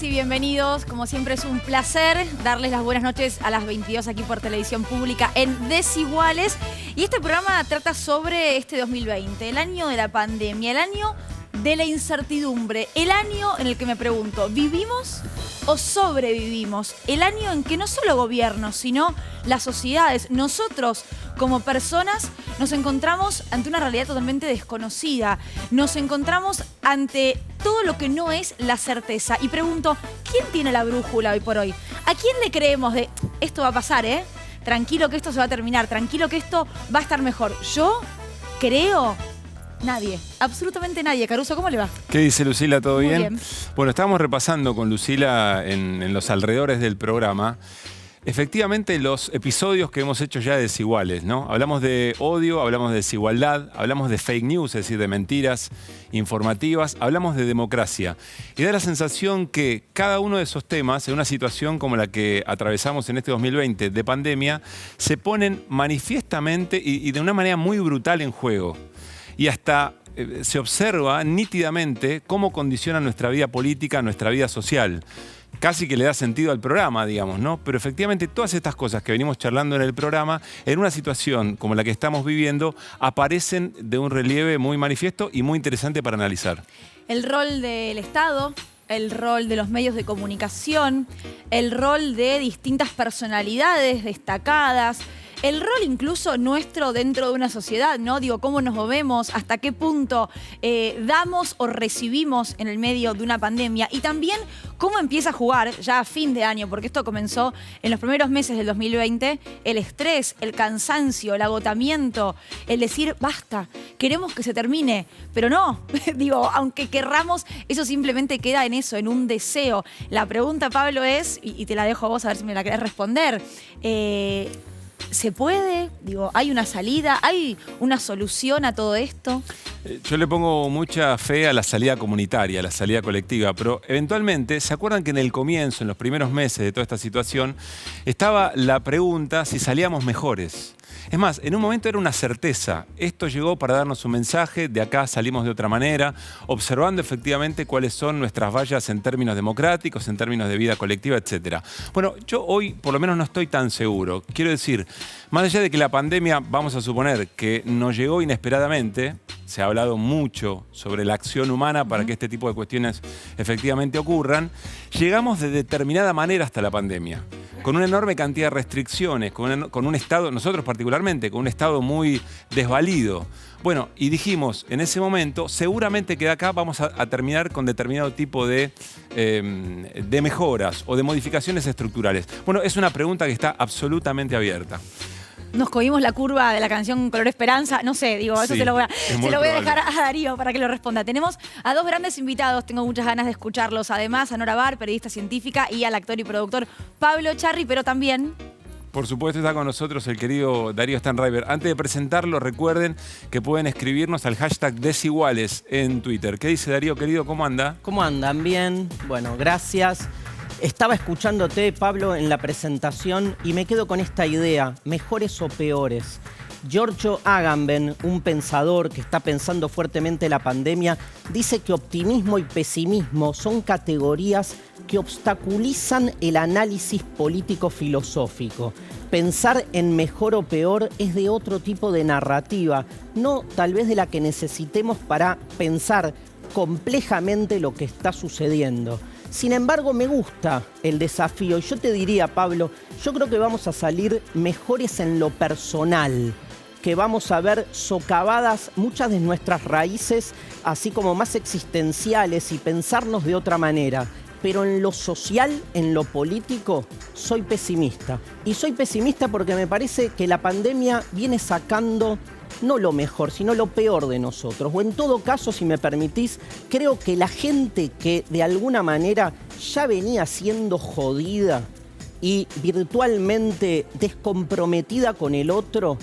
y bienvenidos. Como siempre es un placer darles las buenas noches a las 22 aquí por Televisión Pública en Desiguales. Y este programa trata sobre este 2020, el año de la pandemia, el año de la incertidumbre, el año en el que me pregunto, ¿vivimos o sobrevivimos? El año en que no solo gobiernos, sino las sociedades, nosotros como personas nos encontramos ante una realidad totalmente desconocida. Nos encontramos ante todo lo que no es la certeza. Y pregunto, ¿quién tiene la brújula hoy por hoy? ¿A quién le creemos de esto va a pasar, tranquilo que esto se va a terminar, tranquilo que esto va a estar mejor? Yo creo... Nadie, absolutamente nadie. Caruso, ¿cómo le va? ¿Qué dice Lucila? ¿Todo Muy bien? Bueno, estábamos repasando con Lucila en los alrededores del programa, efectivamente, los episodios que hemos hecho ya de Desiguales, ¿no? Hablamos de odio, hablamos de desigualdad, hablamos de fake news, es decir, de mentiras informativas, hablamos de democracia. Y da la sensación que cada uno de esos temas, en una situación como la que atravesamos en este 2020 de pandemia, se ponen manifiestamente y de una manera muy brutal en juego. Y hasta se observa nítidamente cómo condiciona nuestra vida política, nuestra vida social. Casi que le da sentido al programa, digamos, ¿no? Pero efectivamente todas estas cosas que venimos charlando en el programa, en una situación como la que estamos viviendo, aparecen de un relieve muy manifiesto y muy interesante para analizar. El rol del Estado, el rol de los medios de comunicación, el rol de distintas personalidades destacadas, el rol incluso nuestro dentro de una sociedad, ¿no? Digo, cómo nos movemos, hasta qué punto damos o recibimos en el medio de una pandemia. Y también cómo empieza a jugar ya a fin de año, porque esto comenzó en los primeros meses del 2020, el estrés, el cansancio, el agotamiento, el decir, basta, queremos que se termine, pero no. Digo, aunque querramos, eso simplemente queda en eso, en un deseo. La pregunta, Pablo, es, y te la dejo a vos a ver si me la querés responder, ¿se puede? Digo, ¿hay una salida? ¿Hay una solución a todo esto? Yo le pongo mucha fe a la salida comunitaria, a la salida colectiva, pero eventualmente, ¿se acuerdan que en el comienzo, en los primeros meses de toda esta situación, estaba la pregunta si salíamos mejores? Es más, en un momento era una certeza. Esto llegó para darnos un mensaje, de acá salimos de otra manera, observando efectivamente cuáles son nuestras vallas en términos democráticos, en términos de vida colectiva, etc. Bueno, yo hoy por lo menos no estoy tan seguro. Quiero decir, más allá de que la pandemia, vamos a suponer que nos llegó inesperadamente, se ha hablado mucho sobre la acción humana para que este tipo de cuestiones efectivamente ocurran, llegamos de determinada manera hasta la pandemia, con una enorme cantidad de restricciones, con un Estado, nosotros particularmente, con un Estado muy desvalido. Bueno, y dijimos en ese momento, seguramente que de acá vamos a terminar con determinado tipo de mejoras o de modificaciones estructurales. Bueno, es una pregunta que está absolutamente abierta. Nos comimos la curva de la canción Color Esperanza. No sé, digo, eso Sí, se lo voy a dejar a Darío para que lo responda. Tenemos a dos grandes invitados, tengo muchas ganas de escucharlos. Además, a Nora Bar, periodista científica, y al actor y productor Pablo Charri, pero también... Por supuesto está con nosotros el querido Darío Stanraiver. Antes de presentarlo, recuerden que pueden escribirnos al hashtag Desiguales en Twitter. ¿Qué dice Darío, querido? ¿Cómo anda? ¿Cómo andan? Bien. Bueno, gracias. Estaba escuchándote, Pablo, en la presentación y me quedo con esta idea, mejores o peores. Giorgio Agamben, un pensador que está pensando fuertemente la pandemia, dice que optimismo y pesimismo son categorías que obstaculizan el análisis político-filosófico. Pensar en mejor o peor es de otro tipo de narrativa, no tal vez de la que necesitemos para pensar complejamente lo que está sucediendo. Sin embargo, me gusta el desafío y yo te diría, Pablo, yo creo que vamos a salir mejores en lo personal, que vamos a ver socavadas muchas de nuestras raíces, así como más existenciales y pensarnos de otra manera. Pero en lo social, en lo político, soy pesimista. Y soy pesimista porque me parece que la pandemia viene sacando no lo mejor, sino lo peor de nosotros. O en todo caso, si me permitís, creo que la gente que de alguna manera ya venía siendo jodida y virtualmente descomprometida con el otro,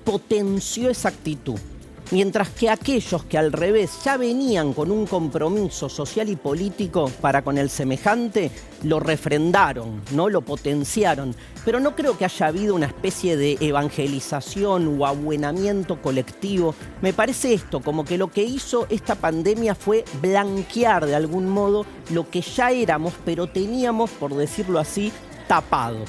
potenció esa actitud. Mientras que aquellos que al revés ya venían con un compromiso social y político para con el semejante, lo refrendaron, ¿no? Lo potenciaron. Pero no creo que haya habido una especie de evangelización o abuenamiento colectivo. Me parece esto, como que lo que hizo esta pandemia fue blanquear de algún modo lo que ya éramos, pero teníamos, por decirlo así, tapado.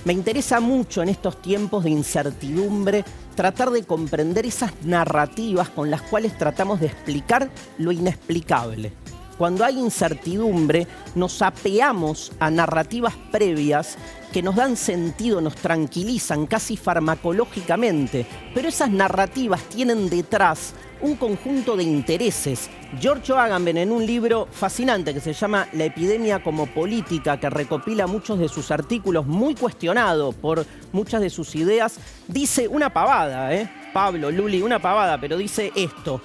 Me interesa mucho en estos tiempos de incertidumbre tratar de comprender esas narrativas con las cuales tratamos de explicar lo inexplicable. Cuando hay incertidumbre, nos apeamos a narrativas previas que nos dan sentido, nos tranquilizan casi farmacológicamente, pero esas narrativas tienen detrás un conjunto de intereses. Giorgio Agamben, en un libro fascinante que se llama La epidemia como política, que recopila muchos de sus artículos, muy cuestionado por muchas de sus ideas, dice una pavada, Pablo, Luli, una pavada, pero dice esto: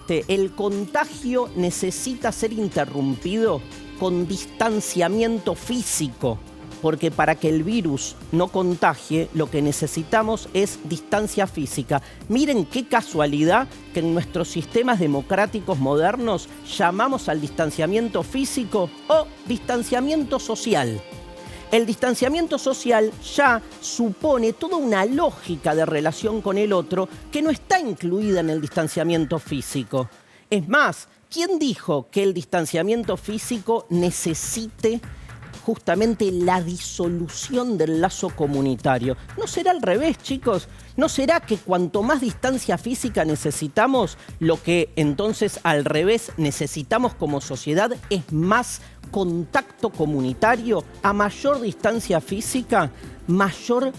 el contagio necesita ser interrumpido con distanciamiento físico, porque para que el virus no contagie, lo que necesitamos es distancia física. Miren qué casualidad que en nuestros sistemas democráticos modernos llamamos al distanciamiento físico o distanciamiento social. El distanciamiento social ya supone toda una lógica de relación con el otro que no está incluida en el distanciamiento físico. Es más, ¿quién dijo que el distanciamiento físico necesite justamente la disolución del lazo comunitario? ¿No será al revés, chicos? ¿No será que cuanto más distancia física necesitamos, lo que entonces al revés necesitamos como sociedad es más contacto comunitario? A mayor distancia física, mayor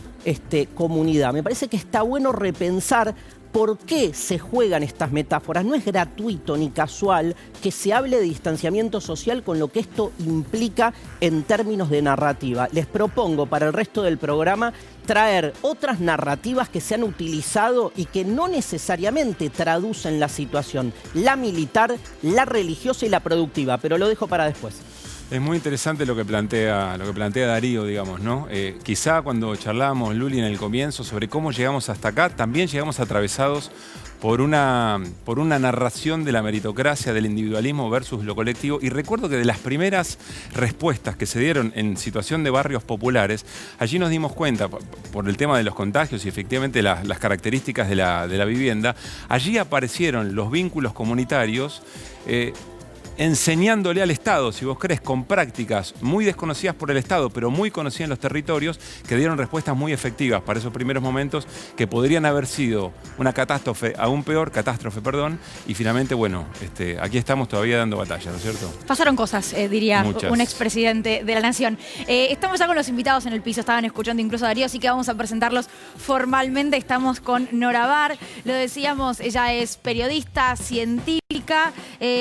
comunidad. Me parece que está bueno repensar ¿por qué se juegan estas metáforas? No es gratuito ni casual que se hable de distanciamiento social con lo que esto implica en términos de narrativa. Les propongo para el resto del programa traer otras narrativas que se han utilizado y que no necesariamente traducen la situación, la militar, la religiosa y la productiva, pero lo dejo para después. Es muy interesante lo que plantea Darío, digamos, ¿no? Quizá cuando charlábamos, Luli, en el comienzo sobre cómo llegamos hasta acá, también llegamos atravesados por una narración de la meritocracia, del individualismo versus lo colectivo. Y recuerdo que de las primeras respuestas que se dieron en situación de barrios populares, allí nos dimos cuenta, por el tema de los contagios y efectivamente las características de la vivienda, allí aparecieron los vínculos comunitarios, enseñándole al Estado, si vos querés, con prácticas muy desconocidas por el Estado, pero muy conocidas en los territorios, que dieron respuestas muy efectivas para esos primeros momentos que podrían haber sido una catástrofe, aún peor, y finalmente, bueno, aquí estamos todavía dando batalla, ¿no es cierto? Pasaron cosas, diría Muchas. Un expresidente de la Nación. Estamos ya con los invitados en el piso, estaban escuchando incluso a Darío, así que vamos a presentarlos formalmente. Estamos con Nora Bar, lo decíamos, ella es periodista, científica,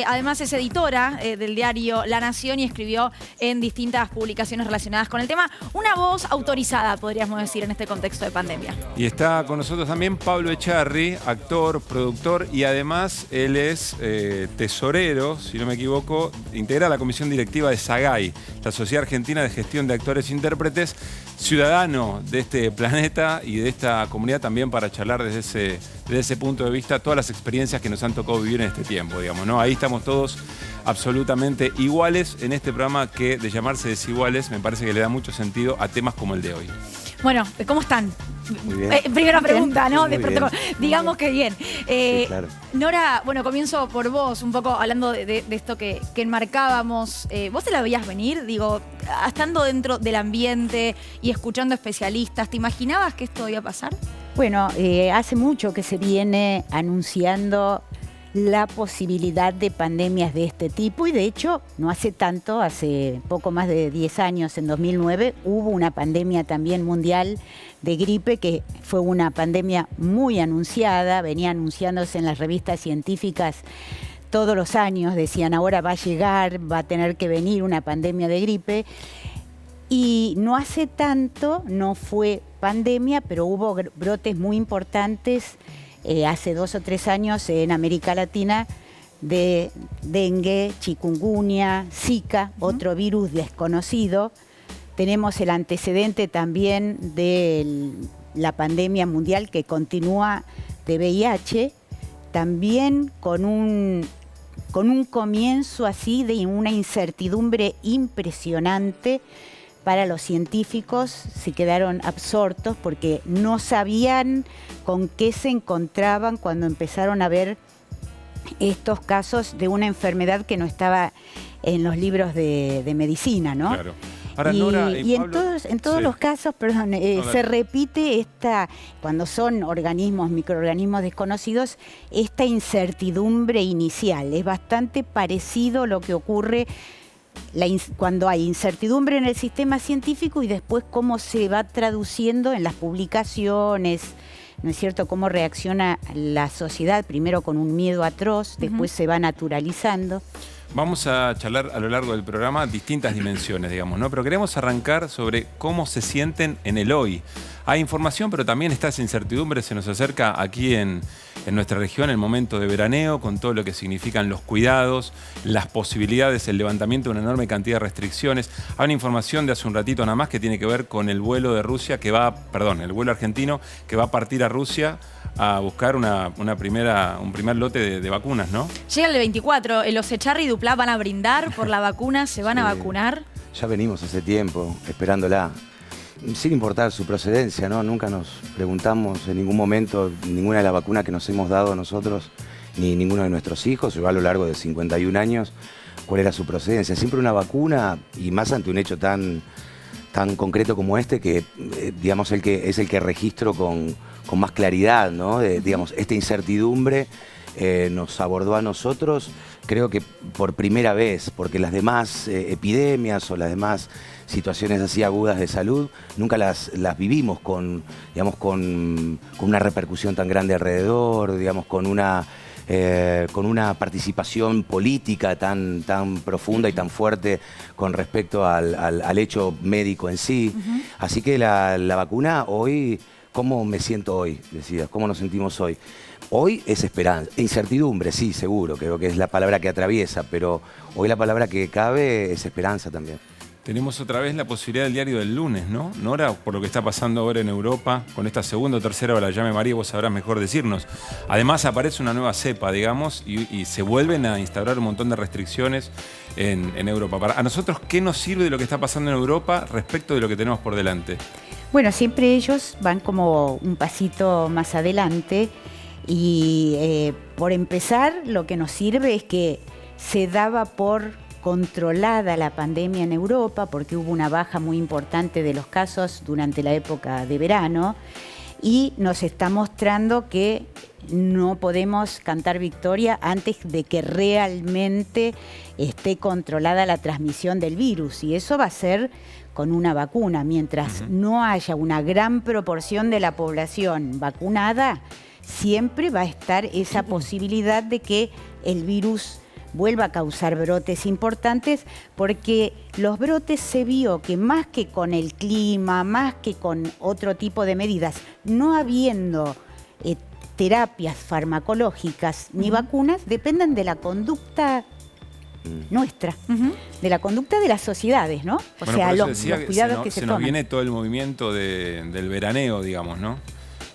además es editora del diario La Nación y escribió en distintas publicaciones relacionadas con el tema. Una voz autorizada, podríamos decir, en este contexto de pandemia. Y está con nosotros también Pablo Echarri, actor, productor y además él es tesorero, si no me equivoco, integra la comisión directiva de SAGAI, la Sociedad Argentina de Gestión de Actores e Intérpretes, ciudadano de este planeta y de esta comunidad también para charlar desde ese punto de vista todas las experiencias que nos han tocado vivir en este tiempo, digamos, ¿no? Ahí estamos todos absolutamente iguales en este programa que, de llamarse Desiguales, me parece que le da mucho sentido a temas como el de hoy. Bueno, ¿cómo están? Muy bien. Primera pregunta, ¿no? Muy De protocolo. bien. Digamos que bien. Sí, claro. Nora, bueno, comienzo por vos, un poco hablando de esto que enmarcábamos. ¿Vos te la veías venir? Digo, estando dentro del ambiente y escuchando especialistas, ¿te imaginabas que esto iba a pasar? Bueno, hace mucho que se viene anunciando la posibilidad de pandemias de este tipo y de hecho no hace tanto, hace poco más de 10 años, en 2009, hubo una pandemia también mundial de gripe que fue una pandemia muy anunciada, venía anunciándose en las revistas científicas todos los años, decían ahora va a llegar, va a tener que venir una pandemia de gripe. Y no hace tanto, no fue pandemia, pero hubo brotes muy importantes hace 2 o 3 años en América Latina de dengue, chikungunya, Zika, otro virus desconocido. Tenemos el antecedente también de la pandemia mundial que continúa de VIH. también con un comienzo así de una incertidumbre impresionante. Para los científicos se quedaron absortos porque no sabían con qué se encontraban cuando empezaron a ver estos casos de una enfermedad que no estaba en los libros de medicina, ¿no? Claro. Ahora, Y, Nora y en Pablo, todos sí. los casos, perdón, se repite cuando son microorganismos desconocidos, esta incertidumbre inicial. Es bastante parecido lo que ocurre cuando hay incertidumbre en el sistema científico y después cómo se va traduciendo en las publicaciones, ¿no es cierto? Cómo reacciona la sociedad, primero con un miedo atroz, después se va naturalizando. Vamos a charlar a lo largo del programa distintas dimensiones, digamos, ¿no? Pero queremos arrancar sobre cómo se sienten en el hoy. Hay información, pero también está esa incertidumbre, se nos acerca aquí en nuestra región el momento de veraneo, con todo lo que significan los cuidados, las posibilidades, el levantamiento de una enorme cantidad de restricciones. Hay una información de hace un ratito nada más que tiene que ver con el vuelo de Rusia el vuelo argentino que va a partir a Rusia a buscar un primer lote de vacunas, ¿no? Llega el 24, los Echarri y Duplá van a brindar por la vacuna, se van a vacunar. Ya venimos hace tiempo esperándola, sin importar su procedencia, ¿no? Nunca nos preguntamos en ningún momento ninguna de las vacunas que nos hemos dado nosotros, ni ninguno de nuestros hijos, a lo largo de 51 años, cuál era su procedencia. Siempre una vacuna, y más ante un hecho tan concreto como este, que digamos es el que registro con más claridad, ¿no? Digamos, esta incertidumbre nos abordó a nosotros, creo que por primera vez, porque las demás epidemias o las demás situaciones así agudas de salud nunca las vivimos con una repercusión tan grande alrededor, digamos, con una participación política tan profunda y tan fuerte con respecto al hecho médico en sí. Así que la vacuna hoy, ¿cómo me siento hoy? Decías, ¿cómo nos sentimos hoy? Hoy es esperanza, incertidumbre, sí, seguro, creo que es la palabra que atraviesa, pero hoy la palabra que cabe es esperanza también. Tenemos otra vez la posibilidad del diario del lunes, ¿no? Nora, por lo que está pasando ahora en Europa, con esta segunda o tercera ola, llame María, vos sabrás mejor decirnos. Además aparece una nueva cepa, digamos, y se vuelven a instaurar un montón de restricciones en Europa. A nosotros, ¿qué nos sirve de lo que está pasando en Europa respecto de lo que tenemos por delante? Bueno, siempre ellos van como un pasito más adelante y por empezar lo que nos sirve es que se daba por controlada la pandemia en Europa porque hubo una baja muy importante de los casos durante la época de verano y nos está mostrando que no podemos cantar victoria antes de que realmente esté controlada la transmisión del virus y eso va a ser con una vacuna. Mientras no haya una gran proporción de la población vacunada, siempre va a estar esa posibilidad de que el virus vuelva a causar brotes importantes, porque los brotes se vio que más que con el clima, más que con otro tipo de medidas, no habiendo terapias farmacológicas ni vacunas, dependen de la conducta nuestra, de la conducta de las sociedades, ¿no? O sea, los cuidados que se toman. Se nos viene todo el movimiento del veraneo, digamos, ¿no?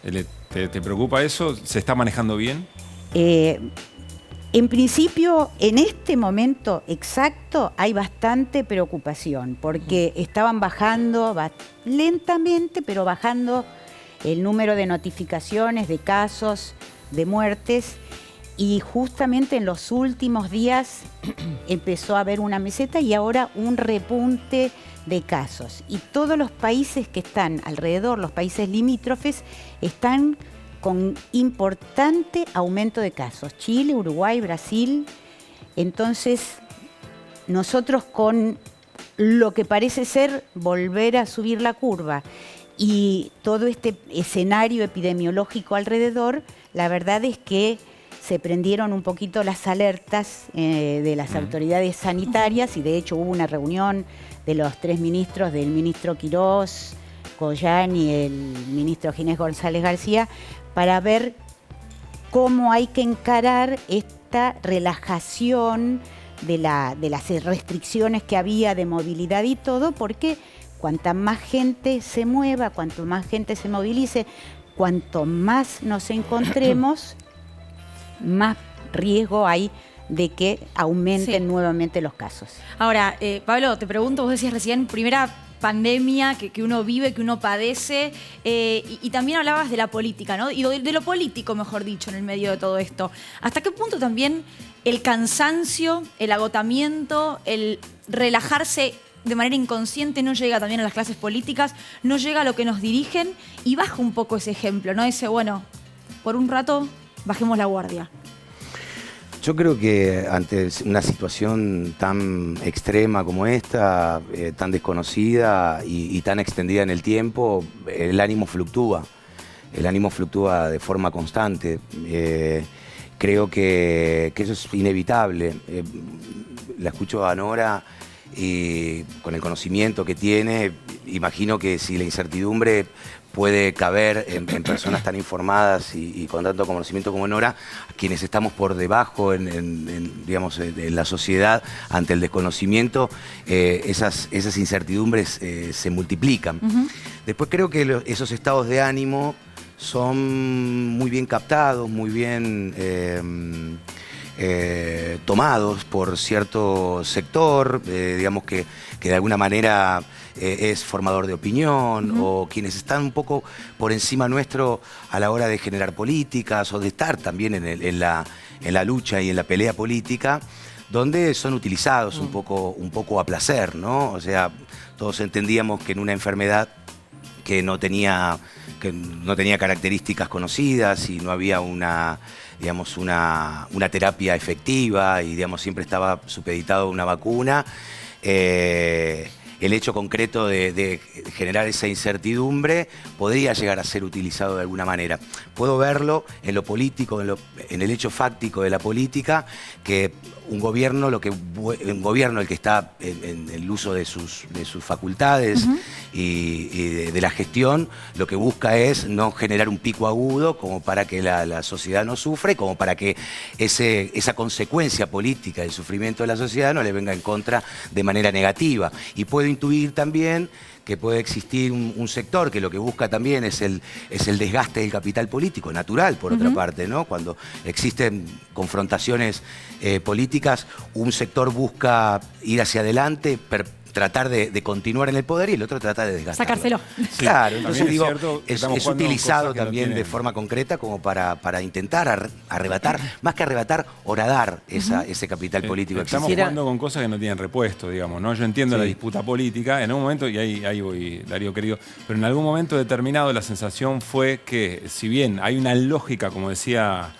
¿Te preocupa eso? ¿Se está manejando bien? En principio, en este momento exacto, hay bastante preocupación, porque estaban bajando lentamente, pero bajando el número de notificaciones, de casos, de muertes, y justamente en los últimos días empezó a haber una meseta y ahora un repunte de casos. Y todos los países que están alrededor, los países limítrofes, están con importante aumento de casos. Chile, Uruguay, Brasil. Entonces, nosotros con lo que parece ser volver a subir la curva y todo este escenario epidemiológico alrededor, la verdad es que se prendieron un poquito las alertas de las autoridades sanitarias y de hecho hubo una reunión de los tres ministros, del ministro Quirós, Goyán y el ministro Ginés González García, para ver cómo hay que encarar esta relajación de las restricciones que había de movilidad y todo, porque cuanta más gente se mueva, cuanto más gente se movilice, cuanto más nos encontremos, más riesgo hay de que aumenten Sí. nuevamente los casos. Ahora, Pablo, te pregunto, vos decías recién, primera pandemia que uno vive, que uno padece, y también hablabas de la política, ¿no? Y de lo político, mejor dicho, en el medio de todo esto. ¿Hasta qué punto también el cansancio, el agotamiento, el relajarse de manera inconsciente no llega también a las clases políticas, no llega a lo que nos dirigen y baja un poco ese ejemplo, ¿no? Ese, bueno, por un rato bajemos la guardia. Yo creo que ante una situación tan extrema como esta, tan desconocida y tan extendida en el tiempo, el ánimo fluctúa. El ánimo fluctúa de forma constante. Creo que eso es inevitable. La escucho a Nora y con el conocimiento que tiene, imagino que si la incertidumbre puede caber en personas tan informadas y con tanto conocimiento como Nora, quienes estamos por debajo digamos, en la sociedad ante el desconocimiento, esas incertidumbres se multiplican. Después creo que esos estados de ánimo son muy bien captados, muy bien tomados por cierto sector, digamos que de alguna manera es formador de opinión, o quienes están un poco por encima nuestro a la hora de generar políticas o de estar también en la lucha y en la pelea política, donde son utilizados un poco a placer, ¿no? O sea, todos entendíamos que en una enfermedad que no tenía características conocidas y no había una terapia efectiva y, digamos, siempre estaba supeditado a una vacuna, el hecho concreto de generar esa incertidumbre podría llegar a ser utilizado de alguna manera. Puedo verlo en lo político, en el hecho fáctico de la política, que un gobierno el que está en el uso de sus facultades y de la gestión, lo que busca es no generar un pico agudo como para que la sociedad no sufra, como para que esa consecuencia política del sufrimiento de la sociedad no le venga en contra de manera negativa. Y puedo intuir también que puede existir un sector que lo que busca también es el desgaste del capital político, natural por otra parte, ¿no? Cuando existen confrontaciones políticas, un sector busca ir hacia adelante, tratar de continuar en el poder y el otro trata de desgastarlo. Sacárselo. Claro, entonces digo, es es utilizado también de forma concreta como para intentar arrebatar, más que arrebatar, horadar ese capital político Estamos existente. jugando con cosas que no tienen repuesto, digamos, ¿no? Yo entiendo la disputa política, en un momento, y ahí voy, Darío querido, pero en algún momento determinado la sensación fue que, si bien hay una lógica, como decía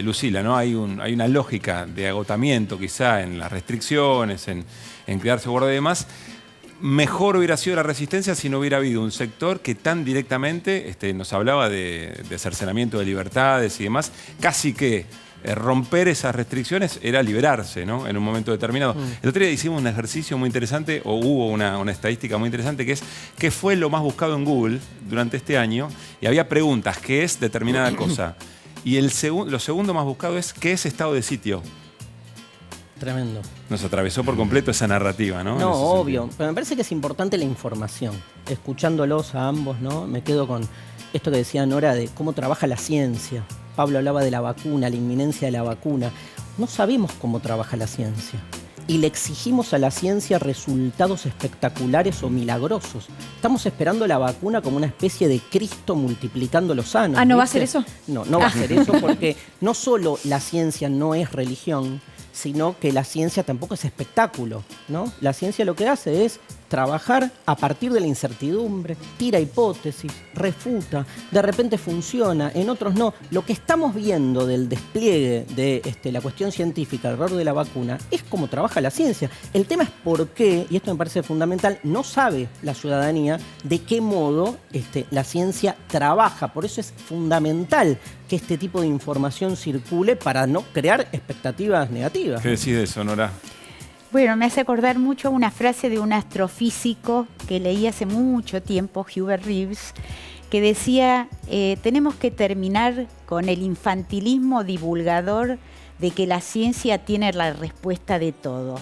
Lucila, ¿no? Hay una lógica de agotamiento quizá en las restricciones, en quedarse guardado y demás, mejor hubiera sido la resistencia si no hubiera habido un sector que tan directamente nos hablaba de cercenamiento de libertades y demás, casi que romper esas restricciones era liberarse, ¿no? En un momento determinado. El otro día hicimos un ejercicio muy interesante, o hubo una estadística muy interesante, que es ¿qué fue lo más buscado en Google durante este año? Y había preguntas, ¿qué es determinada cosa? Y lo segundo más buscado es ¿qué es estado de sitio? Tremendo. Nos atravesó por completo esa narrativa, ¿no? No, obvio. Pero me parece que es importante la información. Escuchándolos a ambos, ¿no? Me quedo con esto que decía Nora de cómo trabaja la ciencia. Pablo hablaba de la vacuna, la inminencia de la vacuna. No sabemos cómo trabaja la ciencia. Y le exigimos a la ciencia resultados espectaculares o milagrosos. Estamos esperando la vacuna como una especie de Cristo multiplicando los sanos. Ah, ¿no va a ¿viste? ser eso? No va a ser eso, porque no solo la ciencia no es religión, sino que la ciencia tampoco es espectáculo, ¿no? La ciencia lo que hace es trabajar a partir de la incertidumbre, tira hipótesis, refuta, de repente funciona, en otros no. Lo que estamos viendo del despliegue de la cuestión científica alrededor de la vacuna es cómo trabaja la ciencia. El tema es por qué, y esto me parece fundamental, no sabe la ciudadanía de qué modo la ciencia trabaja. Por eso es fundamental que este tipo de información circule para no crear expectativas negativas. ¿Qué decís de eso, Nora? Bueno, me hace acordar mucho una frase de un astrofísico que leí hace mucho tiempo, Hubert Reeves, que decía, tenemos que terminar con el infantilismo divulgador de que la ciencia tiene la respuesta de todo.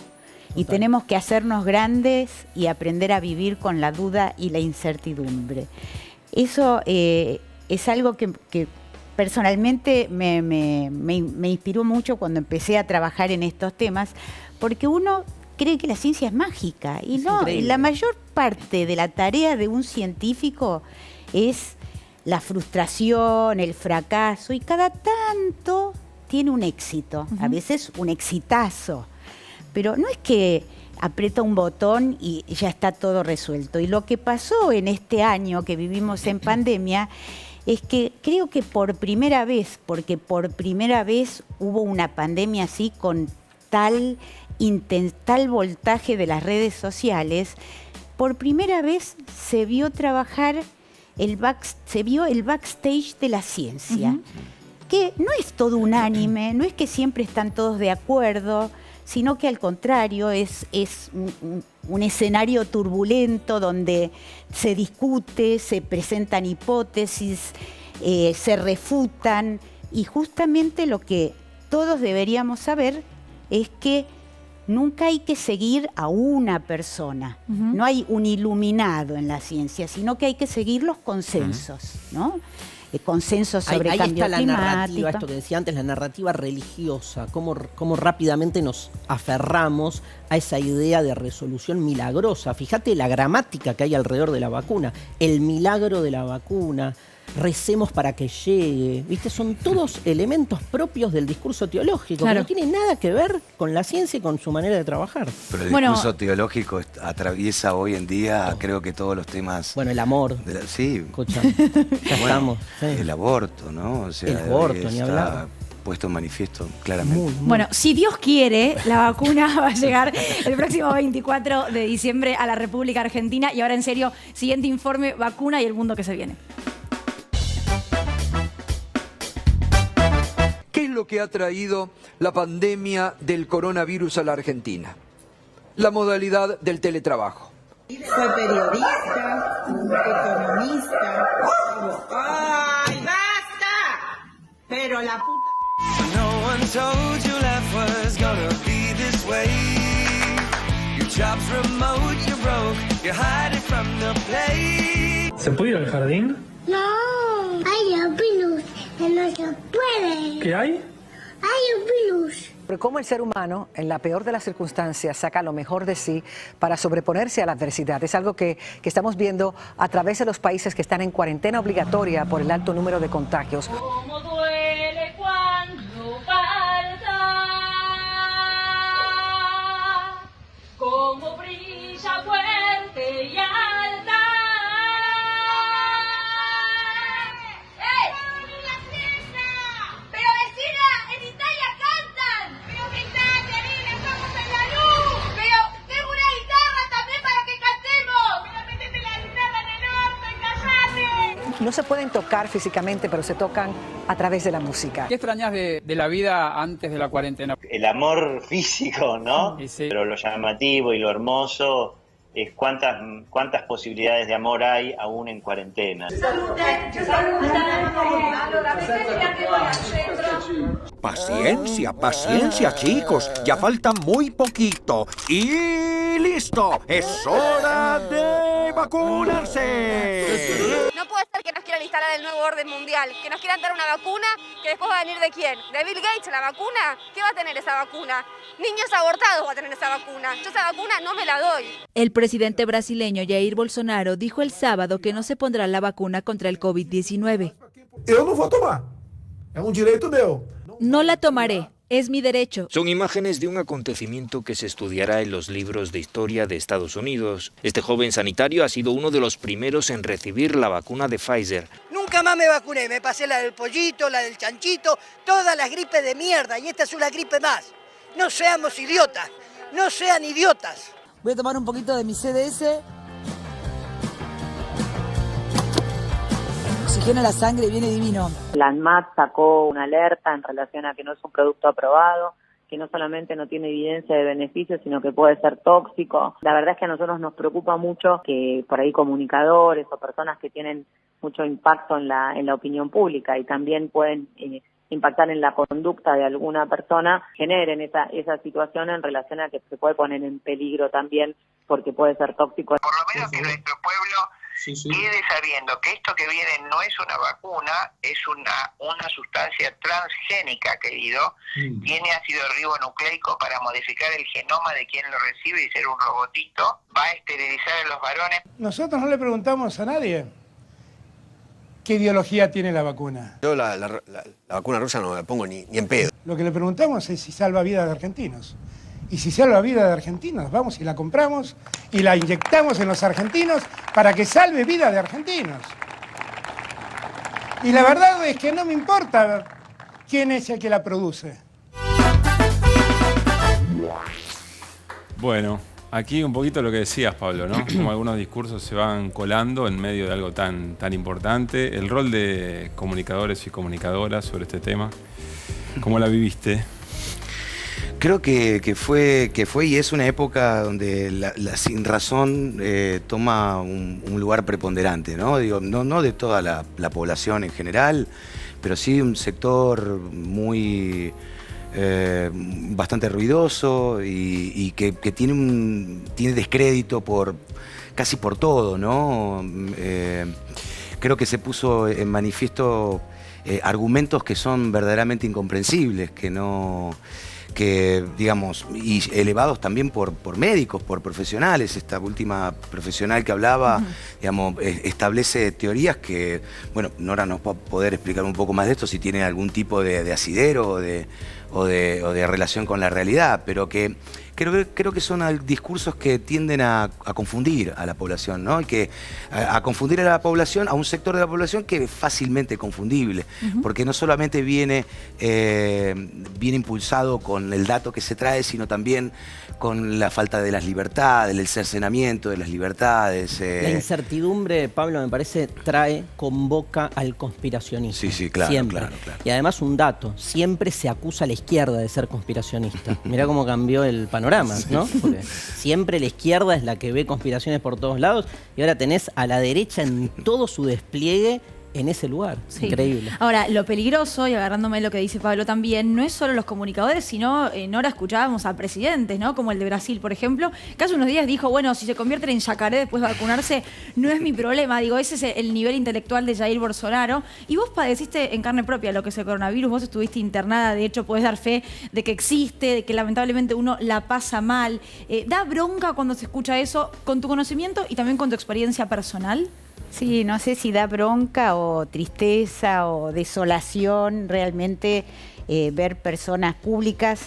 Y tenemos que hacernos grandes y aprender a vivir con la duda y la incertidumbre. Eso es algo que personalmente me inspiró mucho cuando empecé a trabajar en estos temas, porque uno cree que la ciencia es mágica y no, la mayor parte de la tarea de un científico es la frustración, el fracaso, y cada tanto tiene un éxito, a veces un exitazo, pero no es que aprieta un botón y ya está todo resuelto. Y lo que pasó en este año que vivimos en pandemia es que creo que por primera vez, porque por primera vez hubo una pandemia así con tal voltaje de las redes sociales, por primera vez se vio trabajar se vio el backstage de la ciencia, que no es todo unánime, no es que siempre están todos de acuerdo, sino que al contrario es un escenario turbulento donde se discute, se presentan hipótesis, se refutan, y justamente lo que todos deberíamos saber es que nunca hay que seguir a una persona. No hay un iluminado en la ciencia, sino que hay que seguir los consensos, ¿no? El consenso sobre ahí cambio está la climático. narrativa, esto que decía antes, la narrativa religiosa, cómo rápidamente nos aferramos a esa idea de resolución milagrosa. Fíjate la gramática que hay alrededor de la vacuna, el milagro de la vacuna, recemos para que llegue, ¿viste? Son todos elementos propios del discurso teológico, que no tiene nada que ver con la ciencia y con su manera de trabajar. Pero el discurso teológico atraviesa hoy en día, creo que todos los temas... Bueno, el amor. Sí. Escucha, ya estamos. Sí. El aborto, ¿no? O sea, el aborto, ni hablar. Está puesto en manifiesto claramente. Bueno, si Dios quiere, la vacuna va a llegar el próximo 24 de diciembre a la República Argentina. Y ahora, en serio, siguiente informe, vacuna y el mundo que se viene. ¿Qué es lo que ha traído la pandemia del coronavirus a la Argentina? La modalidad del teletrabajo. Fue periodista, economista. ¡Ay, basta! Pero la puta... No one told you life was gonna be this way. Your job's remote, you're broke, you're hiding from the play. ¿Se puede ir al jardín? No, hay un virus que no se puede. ¿Qué hay? Hay un virus. Pero cómo el ser humano, en la peor de las circunstancias, saca lo mejor de sí para sobreponerse a la adversidad. Es algo que estamos viendo a través de los países que están en cuarentena obligatoria por el alto número de contagios. ¿Cómo duele cuando falta? ¿Cómo brilla fuerte y alta? No se pueden tocar físicamente, pero se tocan a través de la música. ¿Qué extrañas de la vida antes de la cuarentena? El amor físico, ¿no? Sí. Pero lo llamativo y lo hermoso es cuántas posibilidades de amor hay aún en cuarentena. Paciencia, paciencia, chicos. Ya falta muy poquito. Y listo. Es hora de vacunarse. No puede ser que nos quieran instalar el nuevo orden mundial, que nos quieran dar una vacuna que después va a venir ¿de quién? ¿De Bill Gates la vacuna? ¿Qué va a tener esa vacuna? Niños abortados va a tener esa vacuna. Yo esa vacuna no me la doy. El presidente brasileño Jair Bolsonaro dijo el sábado que no se pondrá la vacuna contra el COVID-19. Yo no voy a tomar. Es un derecho mío. No la tomaré. Es mi derecho. Son imágenes de un acontecimiento que se estudiará en los libros de historia de Estados Unidos. Este joven sanitario ha sido uno de los primeros en recibir la vacuna de Pfizer. Nunca más me vacuné, me pasé la del pollito, la del chanchito, todas las gripes de mierda y esta es una gripe más. No seamos idiotas, no sean idiotas. Voy a tomar un poquito de mi CDS. Oxigena la sangre y viene divino. La ANMAT sacó una alerta en relación a que no es un producto aprobado, que no solamente no tiene evidencia de beneficio, sino que puede ser tóxico. La verdad es que a nosotros nos preocupa mucho que por ahí comunicadores o personas que tienen mucho impacto en la opinión pública y también pueden impactar en la conducta de alguna persona, generen esa situación en relación a que se puede poner en peligro también porque puede ser tóxico. Por lo menos que nuestro pueblo quede sabiendo que esto que viene no es una vacuna, es una sustancia transgénica, querido. Tiene ácido ribonucleico para modificar el genoma de quien lo recibe y ser un robotito. Va a esterilizar a los varones. Nosotros no le preguntamos a nadie qué ideología tiene la vacuna. Yo la vacuna rusa no me la pongo ni en pedo. Lo que le preguntamos es si salva vidas de argentinos. Y si salva vidas de argentinos, vamos y la compramos y la inyectamos en los argentinos para que salve vidas de argentinos. Y la verdad es que no me importa quién es el que la produce. Bueno, aquí un poquito lo que decías, Pablo, ¿no? Como algunos discursos se van colando en medio de algo tan importante. El rol de comunicadores y comunicadoras sobre este tema, ¿cómo la viviste? Creo que fue y es una época donde la sinrazón toma un lugar preponderante, ¿no? Digo, no de toda la población en general, pero sí un sector muy bastante ruidoso y que tiene descrédito casi por todo, ¿no? Creo que se puso en manifiesto argumentos que son verdaderamente incomprensibles, que digamos, y elevados también por médicos, por profesionales. Esta última profesional que hablaba, digamos, establece teorías que, bueno, Nora nos va a poder explicar un poco más de esto si tiene algún tipo de asidero o de relación con la realidad, pero que creo que son discursos que tienden a confundir a la población, ¿no? Y que a confundir a la población, a un sector de la población que es fácilmente confundible, porque no solamente viene impulsado con el dato que se trae, sino también con la falta de las libertades, el cercenamiento de las libertades. La incertidumbre, Pablo, me parece, convoca al conspiracionismo. Sí, claro, siempre. Claro. Y además un dato, siempre se acusa a la izquierda de ser conspiracionista. Mirá cómo cambió el panorama, ¿no? Porque siempre la izquierda es la que ve conspiraciones por todos lados y ahora tenés a la derecha en todo su despliegue en ese lugar. Sí. Increíble. Ahora, lo peligroso, y agarrándome lo que dice Pablo también, no es solo los comunicadores, sino en hora escuchábamos a presidentes, ¿no? Como el de Brasil, por ejemplo, que hace unos días dijo, bueno, si se convierten en yacaré después de vacunarse, no es mi problema. Digo, ese es el nivel intelectual de Jair Bolsonaro. Y vos padeciste en carne propia lo que es el coronavirus, vos estuviste internada, de hecho podés dar fe de que existe, de que lamentablemente uno la pasa mal. ¿Da bronca cuando se escucha eso con tu conocimiento y también con tu experiencia personal? Sí, no sé si da bronca o tristeza o desolación realmente ver personas públicas,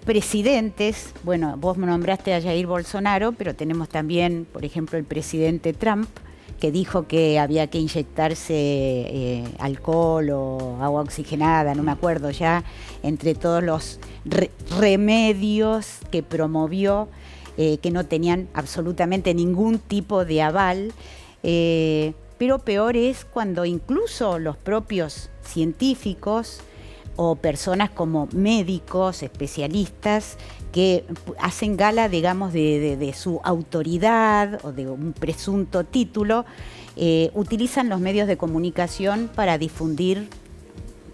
presidentes. Bueno, vos me nombraste a Jair Bolsonaro, pero tenemos también, por ejemplo, el presidente Trump, que dijo que había que inyectarse alcohol o agua oxigenada, no me acuerdo ya, entre todos los remedios que promovió, que no tenían absolutamente ningún tipo de aval. Pero peor es cuando incluso los propios científicos o personas como médicos, especialistas, que hacen gala, digamos, de su autoridad o de un presunto título, utilizan los medios de comunicación para difundir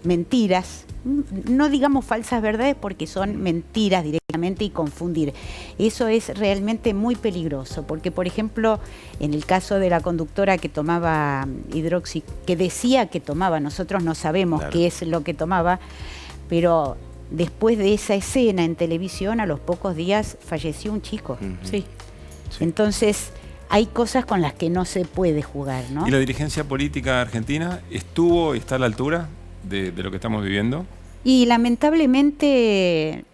mentiras. No digamos falsas verdades porque son mentiras directamente y confundir. Eso es realmente muy peligroso porque, por ejemplo, en el caso de la conductora que tomaba que decía que tomaba, nosotros no sabemos qué es lo que tomaba, pero después de esa escena en televisión, a los pocos días falleció un chico. Sí. Entonces, hay cosas con las que no se puede jugar, ¿no? ¿Y la dirigencia política argentina estuvo y está a la altura de lo que estamos viviendo? Y lamentablemente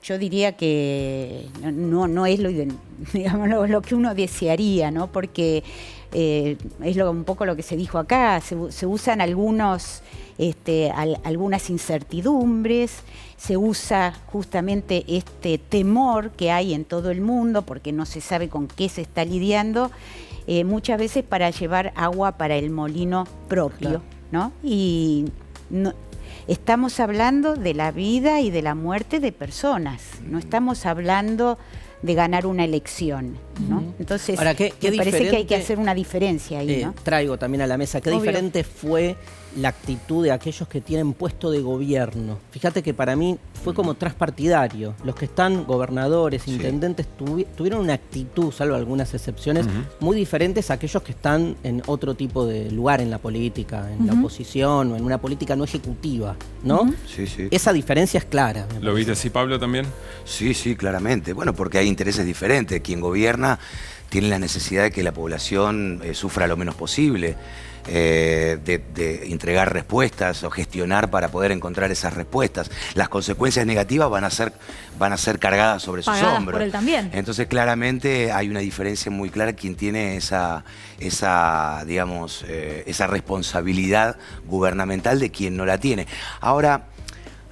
yo diría que no es lo que uno desearía, ¿no? Porque es un poco lo que se dijo acá, se usan algunas incertidumbres, se usa justamente este temor que hay en todo el mundo porque no se sabe con qué se está lidiando, muchas veces para llevar agua para el molino propio, ¿no? Y estamos hablando de la vida y de la muerte de personas, no estamos hablando de ganar una elección. ¿no? Entonces, ahora, me parece que hay que hacer una diferencia ahí, ¿no? Traigo también a la mesa, qué diferente fue la actitud de aquellos que tienen puesto de gobierno. Fíjate que para mí fue como transpartidario. Los que están gobernadores, intendentes, tuvieron una actitud, salvo algunas excepciones, muy diferentes a aquellos que están en otro tipo de lugar en la política, en la oposición o en una política no ejecutiva, ¿no? Sí, sí. Esa diferencia es clara. ¿Lo viste así, Pablo, también? Sí, sí, claramente. Bueno, porque hay intereses diferentes. Quien gobierna tiene la necesidad de que la población sufra lo menos posible. De entregar respuestas o gestionar para poder encontrar esas respuestas. Las consecuencias negativas van a ser cargadas sobre sus hombros. Por él también. Entonces, claramente hay una diferencia muy clara quien tiene esa responsabilidad gubernamental de quien no la tiene. Ahora,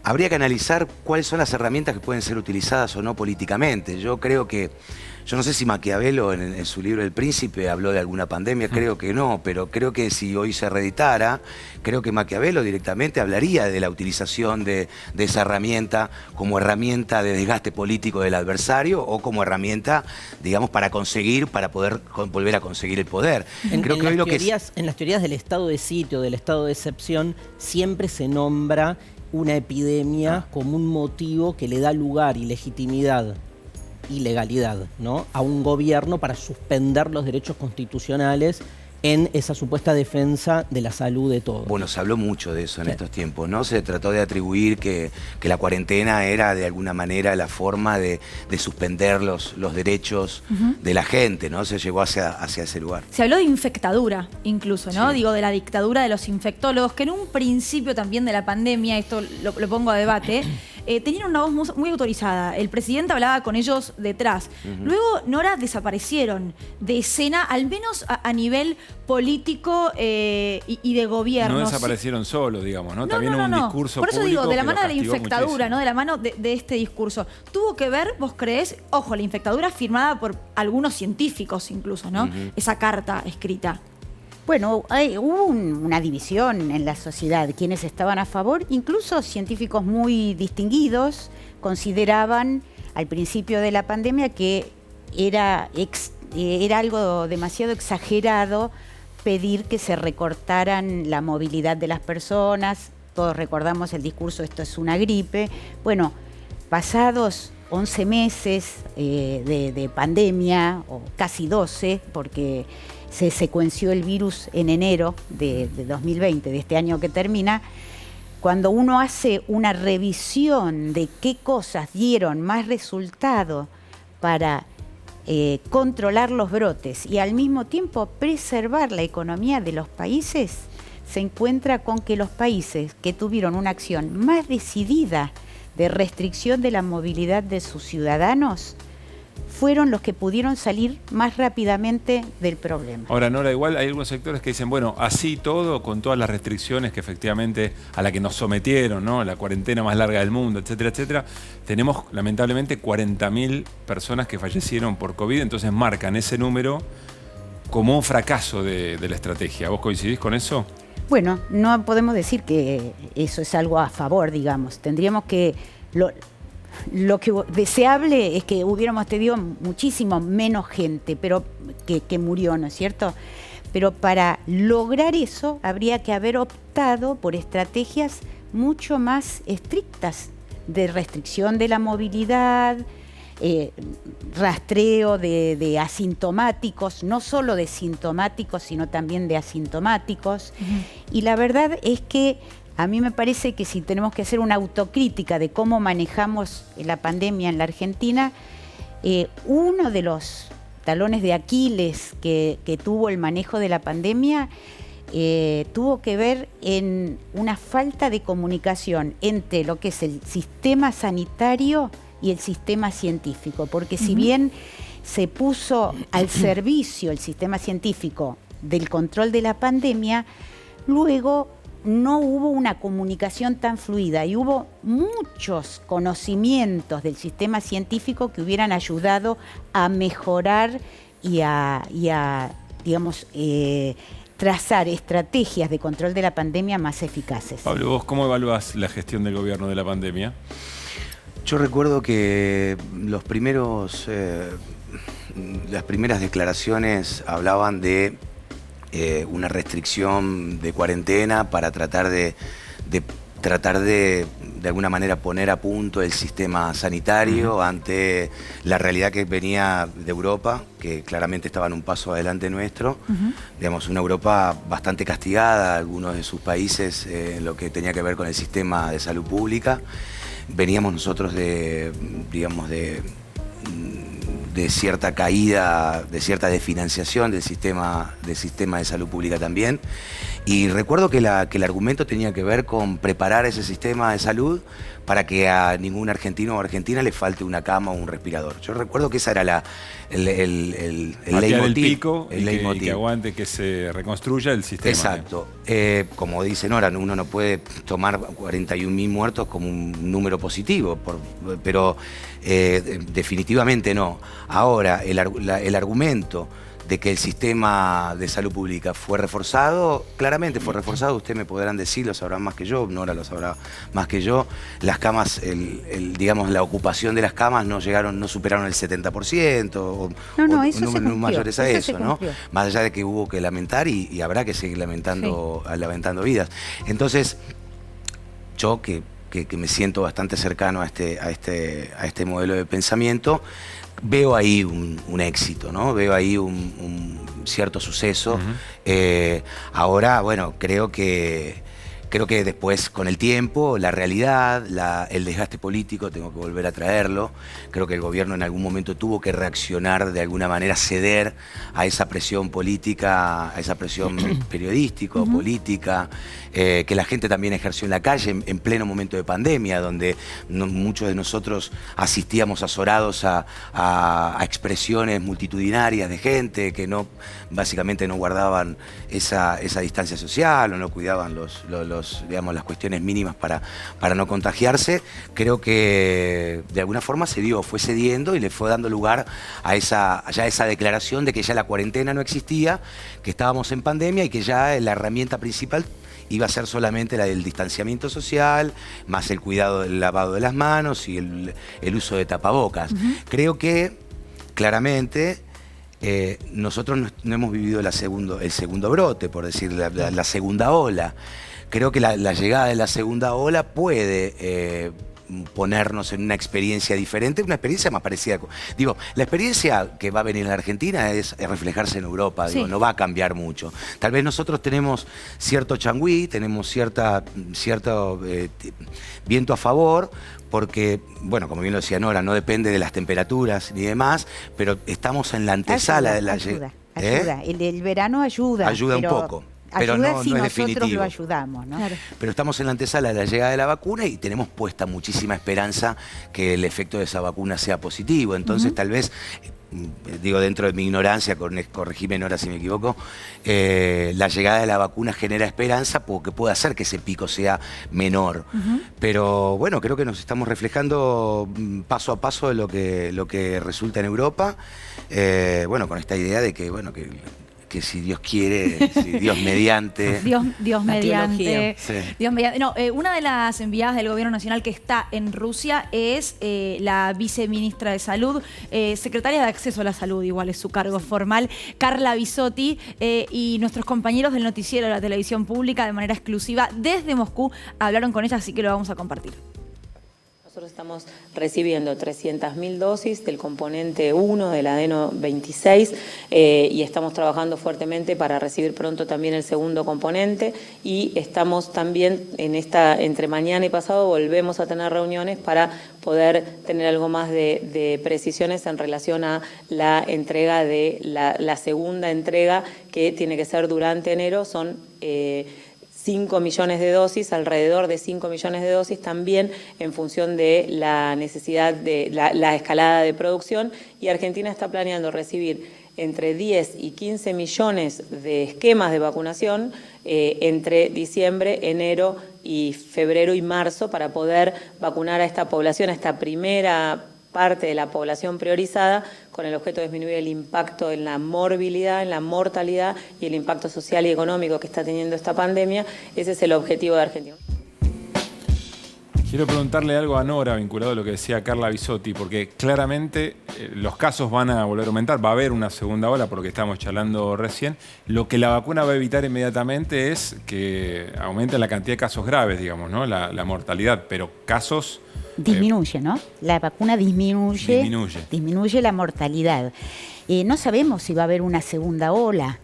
habría que analizar cuáles son las herramientas que pueden ser utilizadas o no políticamente. Yo no sé si Maquiavelo en su libro El Príncipe habló de alguna pandemia, creo que no, pero creo que si hoy se reeditara, creo que Maquiavelo directamente hablaría de la utilización de esa herramienta como herramienta de desgaste político del adversario o como herramienta, digamos, para poder volver a conseguir el poder. En las teorías del estado de sitio, del estado de excepción, siempre se nombra una epidemia como un motivo que le da lugar y legitimidad y legalidad, ¿no?, a un gobierno para suspender los derechos constitucionales en esa supuesta defensa de la salud de todos. Bueno, se habló mucho de eso en estos tiempos, ¿no? Se trató de atribuir que la cuarentena era de alguna manera la forma de suspender los derechos de la gente, ¿no? Se llegó hacia ese lugar. Se habló de infectadura incluso, ¿no? Sí. Digo, de la dictadura de los infectólogos, que en un principio también de la pandemia, esto lo pongo a debate, tenían una voz muy autorizada. El presidente hablaba con ellos detrás. Luego, Nora, desaparecieron de escena, al menos a nivel político y de gobierno. No desaparecieron solos, digamos, ¿no? También hubo un discurso público. Por eso digo, de la mano de la infectadura, muchísimo, ¿no? De la mano de este discurso. Tuvo que ver, vos creés, ojo, la infectadura firmada por algunos científicos incluso, ¿no? Esa carta escrita. Bueno, hubo una división en la sociedad. Quienes estaban a favor, incluso científicos muy distinguidos, consideraban al principio de la pandemia que era algo demasiado exagerado pedir que se recortaran la movilidad de las personas. Todos recordamos el discurso, esto es una gripe. Bueno, pasados 11 meses de pandemia, o casi 12, porque se secuenció el virus en enero de 2020, de este año que termina, cuando uno hace una revisión de qué cosas dieron más resultado para controlar los brotes y al mismo tiempo preservar la economía de los países, se encuentra con que los países que tuvieron una acción más decidida de restricción de la movilidad de sus ciudadanos fueron los que pudieron salir más rápidamente del problema. Ahora, Nora, igual hay algunos sectores que dicen, bueno, así todo, con todas las restricciones que efectivamente a la que nos sometieron, ¿no?, la cuarentena más larga del mundo, etcétera, etcétera, tenemos lamentablemente 40.000 personas que fallecieron por COVID, entonces marcan ese número como un fracaso de la estrategia. ¿Vos coincidís con eso? Bueno, no podemos decir que eso es algo a favor, digamos. Tendríamos que... Lo que deseable es que hubiéramos tenido muchísimo menos gente pero que murió, ¿no es cierto? Pero para lograr eso habría que haber optado por estrategias mucho más estrictas de restricción de la movilidad, rastreo de asintomáticos, no solo de sintomáticos, sino también de asintomáticos. Y la verdad es que a mí me parece que si tenemos que hacer una autocrítica de cómo manejamos la pandemia en la Argentina, uno de los talones de Aquiles que tuvo el manejo de la pandemia tuvo que ver en una falta de comunicación entre lo que es el sistema sanitario y el sistema científico, porque si bien se puso al servicio el sistema científico del control de la pandemia, luego no hubo una comunicación tan fluida y hubo muchos conocimientos del sistema científico que hubieran ayudado a mejorar y a digamos, trazar estrategias de control de la pandemia más eficaces. Pablo, ¿vos cómo evaluás la gestión del gobierno de la pandemia? Yo recuerdo que los primeros las primeras declaraciones hablaban de una restricción de cuarentena para tratar de alguna manera poner a punto el sistema sanitario ante la realidad que venía de Europa, que claramente estaba en un paso adelante nuestro. Digamos, una Europa bastante castigada, algunos de sus países en lo que tenía que ver con el sistema de salud pública. Veníamos nosotros de cierta caída, de cierta desfinanciación del sistema de salud pública también. Y recuerdo que el argumento tenía que ver con preparar ese sistema de salud para que a ningún argentino o argentina le falte una cama o un respirador. Yo recuerdo que esa era el leitmotiv. Y que aguante, que se reconstruya el sistema. Exacto. Como dice Nora, uno no puede tomar 41.000 muertos como un número positivo, pero definitivamente no. Ahora, el argumento de que el sistema de salud pública fue reforzado, claramente fue reforzado, ustedes me podrán decir, lo sabrán más que yo, Nora lo sabrá más que yo. Las camas, digamos, la ocupación de las camas no superaron el 70%, o números mayores a eso, ¿no? Más allá de que hubo que lamentar y habrá que seguir lamentando vidas. Entonces, yo que me siento bastante cercano a este modelo de pensamiento, veo ahí un éxito, ¿no? Veo ahí un cierto suceso. Ahora, bueno, creo que después, con el tiempo, la realidad, el desgaste político, tengo que volver a traerlo. Creo que el gobierno en algún momento tuvo que reaccionar de alguna manera, ceder a esa presión política, a esa presión periodística, política, que la gente también ejerció en la calle en pleno momento de pandemia, donde muchos de nosotros asistíamos azorados a expresiones multitudinarias de gente que básicamente no guardaban esa distancia social o no cuidaban las cuestiones mínimas para no contagiarse. Creo que de alguna forma fue cediendo y le fue dando lugar a esa declaración de que ya la cuarentena no existía, que estábamos en pandemia y que ya la herramienta principal iba a ser solamente la del distanciamiento social, más el cuidado del lavado de las manos y el uso de tapabocas. Creo que claramente nosotros no hemos vivido el segundo brote, por decir, la segunda ola. Creo que la llegada de la segunda ola puede ponernos en una experiencia diferente, una experiencia más parecida. Digo, la experiencia que va a venir en la Argentina es reflejarse en Europa, digo, no va a cambiar mucho. Tal vez nosotros tenemos cierto changüí, tenemos cierto viento a favor, porque, bueno, como bien lo decía Nora, no depende de las temperaturas ni demás, pero estamos en la antesala de la llegada. Ayuda. El verano ayuda. Ayuda un poco. Pero ayuda no si es nosotros definitivo. lo ayudamos, ¿no? Claro. Pero estamos en la antesala de la llegada de la vacuna y tenemos puesta muchísima esperanza que el efecto de esa vacuna sea positivo. Entonces, tal vez, digo, dentro de mi ignorancia, corregime Nora si me equivoco, la llegada de la vacuna genera esperanza porque puede hacer que ese pico sea menor. Pero bueno, creo que nos estamos reflejando paso a paso de lo que resulta en Europa. Bueno, con esta idea de que, bueno, que si Dios quiere, si Dios mediante. Dios mediante. Sí. Dios mediante. No, una de las enviadas del Gobierno Nacional que está en Rusia es la viceministra de Salud, secretaria de Acceso a la Salud, igual es su cargo formal, Carla Bisotti, y nuestros compañeros del noticiero de la televisión pública de manera exclusiva desde Moscú hablaron con ella, así que lo vamos a compartir. Nosotros estamos recibiendo 300.000 dosis del componente 1 del adeno 26 y estamos trabajando fuertemente para recibir pronto también el segundo componente y estamos también entre mañana y pasado volvemos a tener reuniones para poder tener algo más de precisiones en relación a la entrega de la segunda entrega que tiene que ser durante enero. Son 5 millones de dosis, alrededor de 5 millones de dosis, también en función de la necesidad de la escalada de producción, y Argentina está planeando recibir entre 10 y 15 millones de esquemas de vacunación entre diciembre, enero y febrero y marzo para poder vacunar a esta población, a esta primera parte de la población priorizada, con el objeto de disminuir el impacto en la morbilidad, en la mortalidad y el impacto social y económico que está teniendo esta pandemia. Ese es el objetivo de Argentina. Quiero preguntarle algo a Nora vinculado a lo que decía Carla Bisotti, porque claramente los casos van a volver a aumentar, va a haber una segunda ola por lo que estamos charlando recién. Lo que la vacuna va a evitar inmediatamente es que aumente la cantidad de casos graves, digamos, ¿no? La mortalidad, pero casos... Disminuye, ¿no? La vacuna disminuye la mortalidad. No sabemos si va a haber una segunda ola.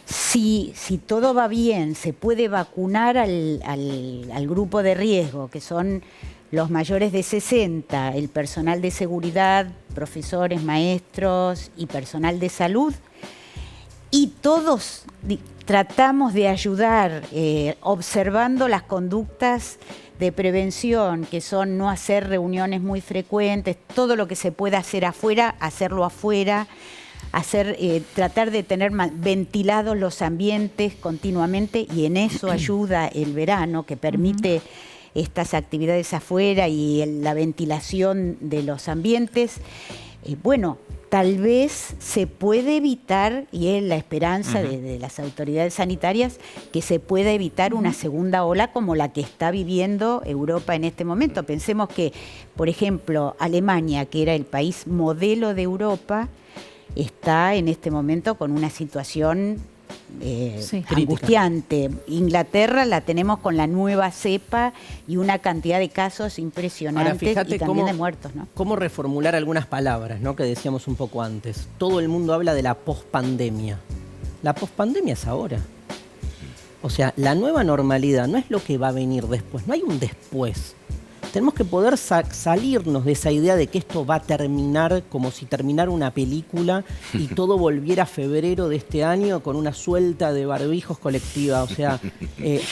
Si todo va bien, se puede vacunar al grupo de riesgo, que son los mayores de 60, el personal de seguridad, profesores, maestros y personal de salud, y todos tratamos de ayudar observando las conductas de prevención, que son no hacer reuniones muy frecuentes, todo lo que se pueda hacer afuera, hacerlo afuera, tratar de tener ventilados los ambientes continuamente, y en eso ayuda el verano, que permite estas actividades afuera y la ventilación de los ambientes. Bueno, tal vez se puede evitar, y es la esperanza de las autoridades sanitarias, que se pueda evitar una segunda ola como la que está viviendo Europa en este momento. Pensemos que, por ejemplo, Alemania, que era el país modelo de Europa, está en este momento con una situación angustiante. Inglaterra la tenemos con la nueva cepa y una cantidad de casos impresionantes. Ahora, fíjate, y también de muertos, ¿no? Cómo reformular algunas palabras, ¿no? Que decíamos un poco antes. Todo el mundo habla de la pospandemia. La pospandemia es ahora. O sea, la nueva normalidad no es lo que va a venir después, no hay un después. Tenemos que poder salirnos de esa idea de que esto va a terminar como si terminara una película y todo volviera a febrero de este año con una suelta de barbijos colectiva. O sea,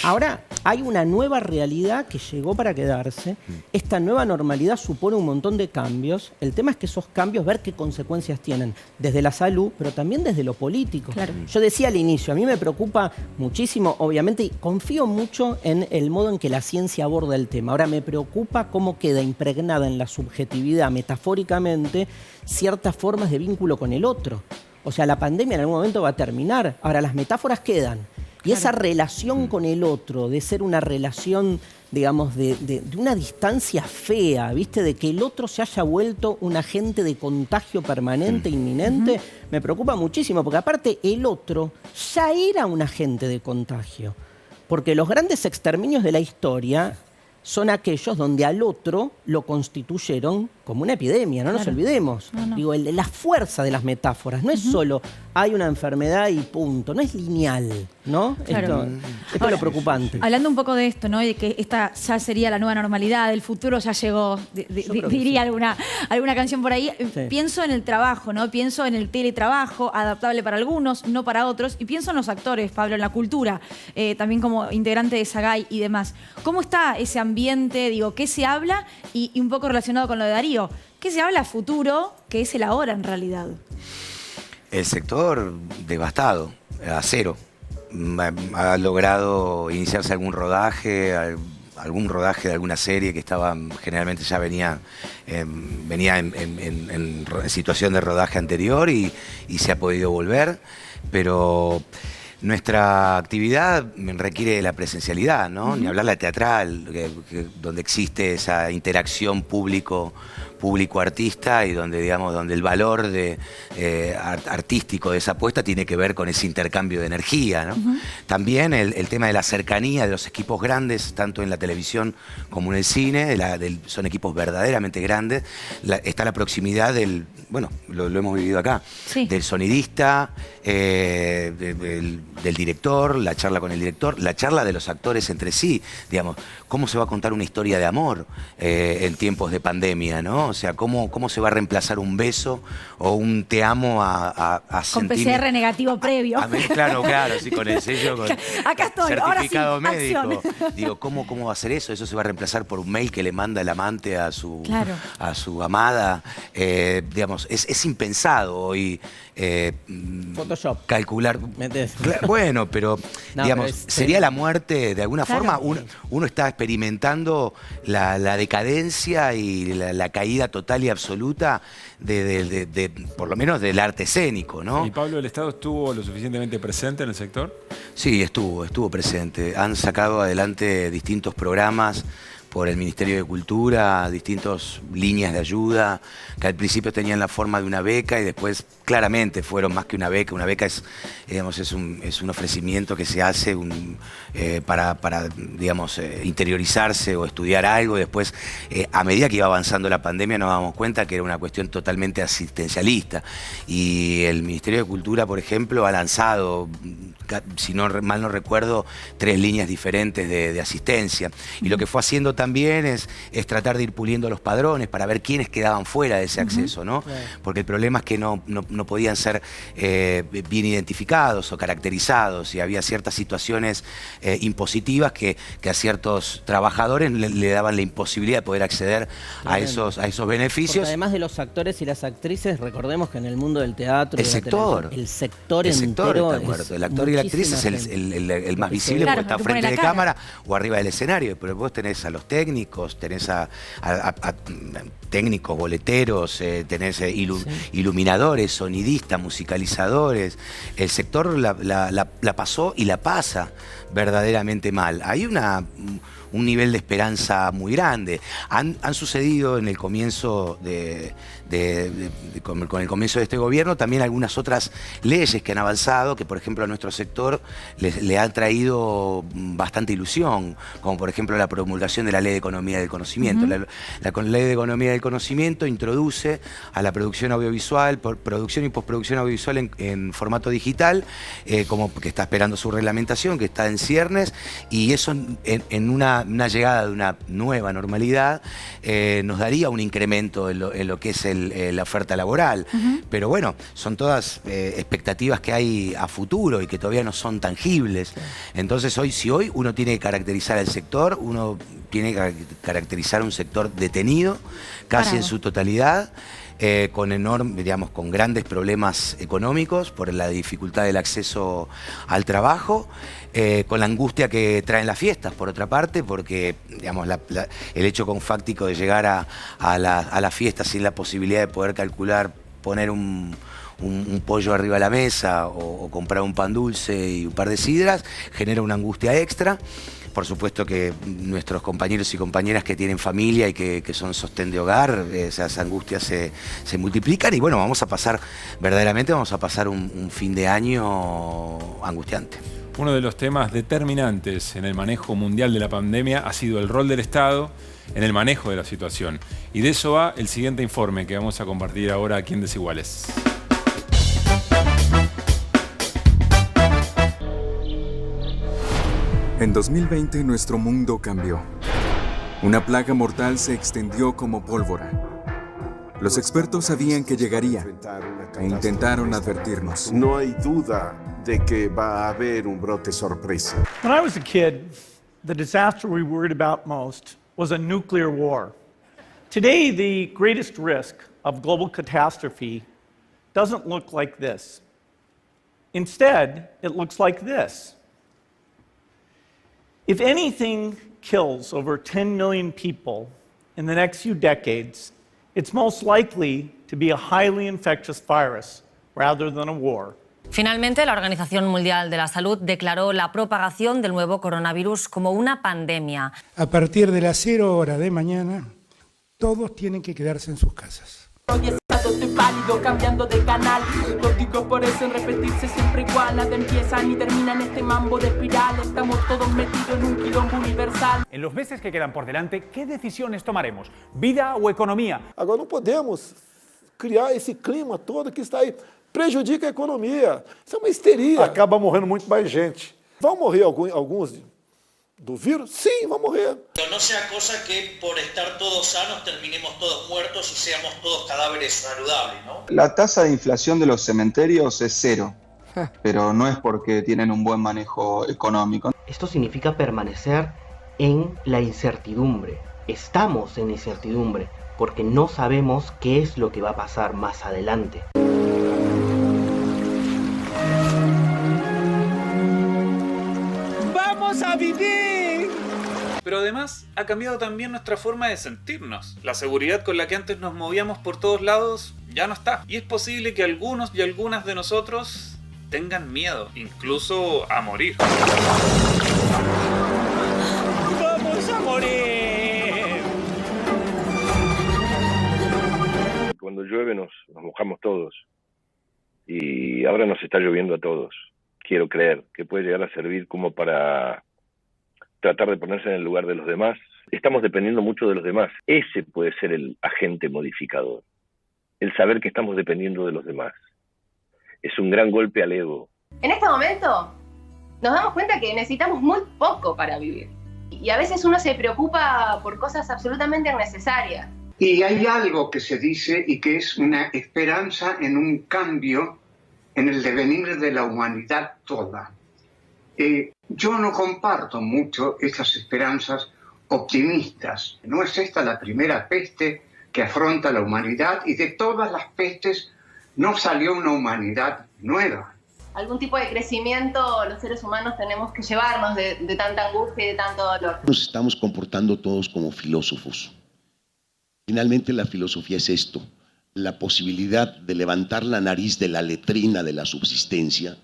ahora hay una nueva realidad que llegó para quedarse. Esta nueva normalidad supone un montón de cambios. El tema es que esos cambios, ver qué consecuencias tienen desde la salud, pero también desde lo político. Claro. Yo decía al inicio, a mí me preocupa muchísimo, obviamente, y confío mucho en el modo en que la ciencia aborda el tema. Ahora me preocupa cómo queda impregnada en la subjetividad, metafóricamente, ciertas formas de vínculo con el otro. O sea, la pandemia en algún momento va a terminar. Ahora, las metáforas quedan. Y claro, esa relación con el otro, de ser una relación, digamos, de una distancia fea, ¿viste? De que el otro se haya vuelto un agente de contagio permanente, inminente, me preocupa muchísimo, porque aparte el otro ya era un agente de contagio. Porque los grandes exterminios de la historia son aquellos donde al otro lo constituyeron como una epidemia, no nos olvidemos. Digo, la fuerza de las metáforas no es solo hay una enfermedad y punto, no es lineal, ¿no? Claro. Esto es lo preocupante. Hablando un poco de esto, ¿no? De que esta ya sería la nueva normalidad, el futuro ya llegó, diría alguna canción por ahí. Sí. Pienso en el trabajo, ¿no? Pienso en el teletrabajo, adaptable para algunos, no para otros, y pienso en los actores, Pablo, en la cultura, también como integrante de Sagay y demás. ¿Cómo está ese ambiente? Digo, ¿qué se habla? Y un poco relacionado con lo de Darío, ¿qué se habla a futuro, que es el ahora en realidad? El sector devastado, a cero. Ha logrado iniciarse algún rodaje de alguna serie que estaba, generalmente ya venía en situación de rodaje anterior y se ha podido volver, pero nuestra actividad requiere de la presencialidad, ¿no? Ni hablar la teatral, donde existe esa interacción público-artista y donde, digamos, donde el valor artístico de esa apuesta tiene que ver con ese intercambio de energía, ¿no? También el tema de la cercanía de los equipos grandes, tanto en la televisión como en el cine, son equipos verdaderamente grandes. Está la proximidad del, bueno, lo hemos vivido acá, del sonidista, del director, la charla con el director, la charla de los actores entre sí, digamos, cómo se va a contar una historia de amor en tiempos de pandemia, ¿no? O sea, cómo se va a reemplazar un beso o un te amo a con sentirme, PCR negativo previo. Claro, sí, con el sello, con acá estoy, certificado ahora sí, médico. acción. Digo, ¿cómo va a ser eso? Eso se va a reemplazar por un mail que le manda el amante a su amada. Digamos, es impensado hoy Photoshop. Calcular. Bueno, pero digamos, sería la muerte de alguna forma. Uno está experimentando la decadencia y la caída total y absoluta de por lo menos del arte escénico, ¿no? ¿Y Pablo, el Estado estuvo lo suficientemente presente en el sector? Sí, estuvo presente. Han sacado adelante distintos programas por el Ministerio de Cultura distintas líneas de ayuda que al principio tenían la forma de una beca y después claramente fueron más que una beca. Una beca es, digamos, es un ofrecimiento que se hace para digamos, interiorizarse o estudiar algo. Y después, a medida que iba avanzando la pandemia, nos damos cuenta que era una cuestión totalmente asistencialista. Y el Ministerio de Cultura, por ejemplo, ha lanzado, si mal no recuerdo, 3 líneas diferentes de asistencia. Y lo que fue haciendo también es tratar de ir puliendo los padrones para ver quiénes quedaban fuera de ese acceso, ¿no? Claro. Porque el problema es que no podían ser bien identificados o caracterizados, y había ciertas situaciones impositivas que a ciertos trabajadores le daban la imposibilidad de poder acceder a esos beneficios. Porque además de los actores y las actrices, recordemos que en el mundo del teatro el sector entero el actor y la actriz es el más visible, claro, porque está frente de cámara o arriba del escenario, pero vos tenés a los técnicos, tenés a técnicos, boleteros, tenés iluminadores, sonidistas, musicalizadores. El sector la pasó y la pasa verdaderamente mal. Hay un nivel de esperanza muy grande. Han sucedido en el comienzo con el comienzo de este gobierno también algunas otras leyes que han avanzado, que por ejemplo a nuestro sector le han traído bastante ilusión, como por ejemplo la promulgación de la Ley de Economía del Conocimiento. La Ley de Economía del Conocimiento introduce a la producción audiovisual, producción y postproducción audiovisual en formato digital, como que está esperando su reglamentación, que está en ciernes, y eso en una llegada de una nueva normalidad nos daría un incremento en lo que es la oferta laboral. Pero bueno, son todas expectativas que hay a futuro y que todavía no son tangibles. Entonces si hoy uno tiene que caracterizar el sector, uno tiene que caracterizar un sector detenido casi en su totalidad, con grandes problemas económicos por la dificultad del acceso al trabajo, con la angustia que traen las fiestas, por otra parte, porque digamos, el hecho confáctico de llegar a la fiesta sin la posibilidad de poder calcular, poner un pollo arriba de la mesa o comprar un pan dulce y un par de sidras, genera una angustia extra. Por supuesto que nuestros compañeros y compañeras que tienen familia y que son sostén de hogar, esas angustias se multiplican y bueno, verdaderamente vamos a pasar un fin de año angustiante. Uno de los temas determinantes en el manejo mundial de la pandemia ha sido el rol del Estado en el manejo de la situación. Y de eso va el siguiente informe que vamos a compartir ahora aquí en Desiguales. En 2020 nuestro mundo cambió. Una plaga mortal se extendió como pólvora. Los expertos sabían que llegaría e intentaron advertirnos. No hay duda de que va a haber un brote sorpresa. When I was a kid, the disaster we worried about most was a nuclear war. Today, the greatest risk of global catastrophe doesn't look like this. Instead, it looks like this. If anything kills over 10 million people in the next few decades, it's most likely to be a highly infectious virus rather than a war. Finalmente, la Organización Mundial de la Salud declaró la propagación del nuevo coronavirus como una pandemia. A partir de las 0 horas de mañana, todos tienen que quedarse en sus casas. Estoy pálido, cambiando de canal. Los ticos parecen repetirse siempre igual. Nada empieza ni termina en este mambo de espiral. Estamos todos metidos en un quilombo universal. En los meses que quedan por delante, ¿qué decisiones tomaremos? ¿Vida o economía? Agora não podemos criar esse clima todo que está aí. Prejudica a economia. Isso é uma histeria. Acaba morrendo muito mais gente. Vão morrer alguns do vírus? Sim, vão morrer. No sea cosa que por estar todos sanos terminemos todos muertos y seamos todos cadáveres saludables, ¿no? La tasa de inflación de los cementerios es 0, pero no es porque tienen un buen manejo económico. Esto significa permanecer en la incertidumbre. Estamos en incertidumbre porque no sabemos qué es lo que va a pasar más adelante. ¡Vamos a vivir! Pero además ha cambiado también nuestra forma de sentirnos. La seguridad con la que antes nos movíamos por todos lados ya no está. Y es posible que algunos y algunas de nosotros tengan miedo, incluso a morir. ¡Vamos a morir! cuando llueve nos mojamos todos. Y ahora nos está lloviendo a todos. Quiero creer que puede llegar a servir como para tratar de ponerse en el lugar de los demás. Estamos dependiendo mucho de los demás. Ese puede ser el agente modificador. El saber que estamos dependiendo de los demás. Es un gran golpe al ego. En este momento nos damos cuenta que necesitamos muy poco para vivir. Y a veces uno se preocupa por cosas absolutamente innecesarias. Y hay algo que se dice y que es una esperanza en un cambio en el devenir de la humanidad toda. Yo no comparto mucho esas esperanzas optimistas. No es esta la primera peste que afronta la humanidad, y de todas las pestes no salió una humanidad nueva. Algún tipo de crecimiento los seres humanos tenemos que llevarnos de tanta angustia y de tanto dolor. Nos estamos comportando todos como filósofos. Finalmente la filosofía es esto, la posibilidad de levantar la nariz de la letrina de la subsistencia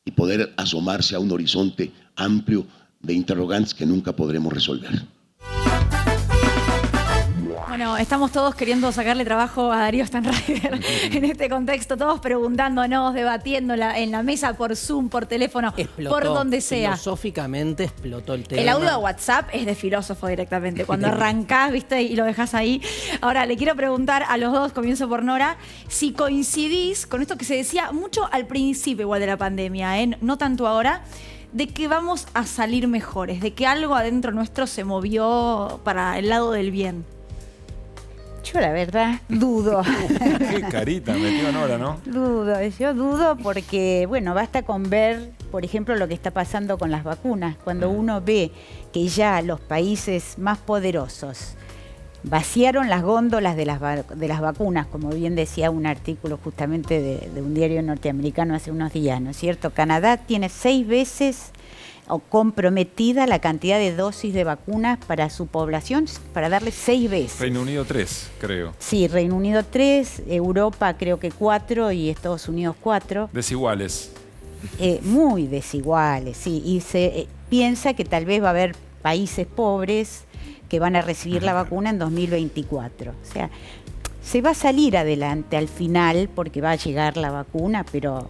y poder asomarse a un horizonte amplio de interrogantes que nunca podremos resolver. Bueno, estamos todos queriendo sacarle trabajo a Darío Stanraiver en este contexto, todos preguntándonos, debatiendo en la mesa, por Zoom, por teléfono, por donde sea. Filosóficamente explotó el tema. El audio de WhatsApp es de filósofo directamente. Cuando arrancás, viste, y lo dejás ahí. Ahora, le quiero preguntar a los dos, comienzo por Nora, si coincidís con esto que se decía mucho al principio igual de la pandemia, no tanto ahora, de que vamos a salir mejores, de que algo adentro nuestro se movió para el lado del bien. Yo la verdad dudo. Qué carita metió Nora, ¿no? Yo dudo porque, bueno, basta con ver, por ejemplo, lo que está pasando con las vacunas. Cuando uno ve que ya los países más poderosos vaciaron las góndolas de las vacunas, como bien decía un artículo justamente de un diario norteamericano hace unos días, ¿no es cierto? Canadá tiene 6 veces comprometida la cantidad de dosis de vacunas para su población, para darle 6 veces. Reino Unido 3, creo. Sí, Reino Unido 3, Europa creo que 4 y Estados Unidos 4. Desiguales. Muy desiguales, sí. Y se piensa que tal vez va a haber países pobres que van a recibir la vacuna en 2024. O sea, se va a salir adelante al final porque va a llegar la vacuna, pero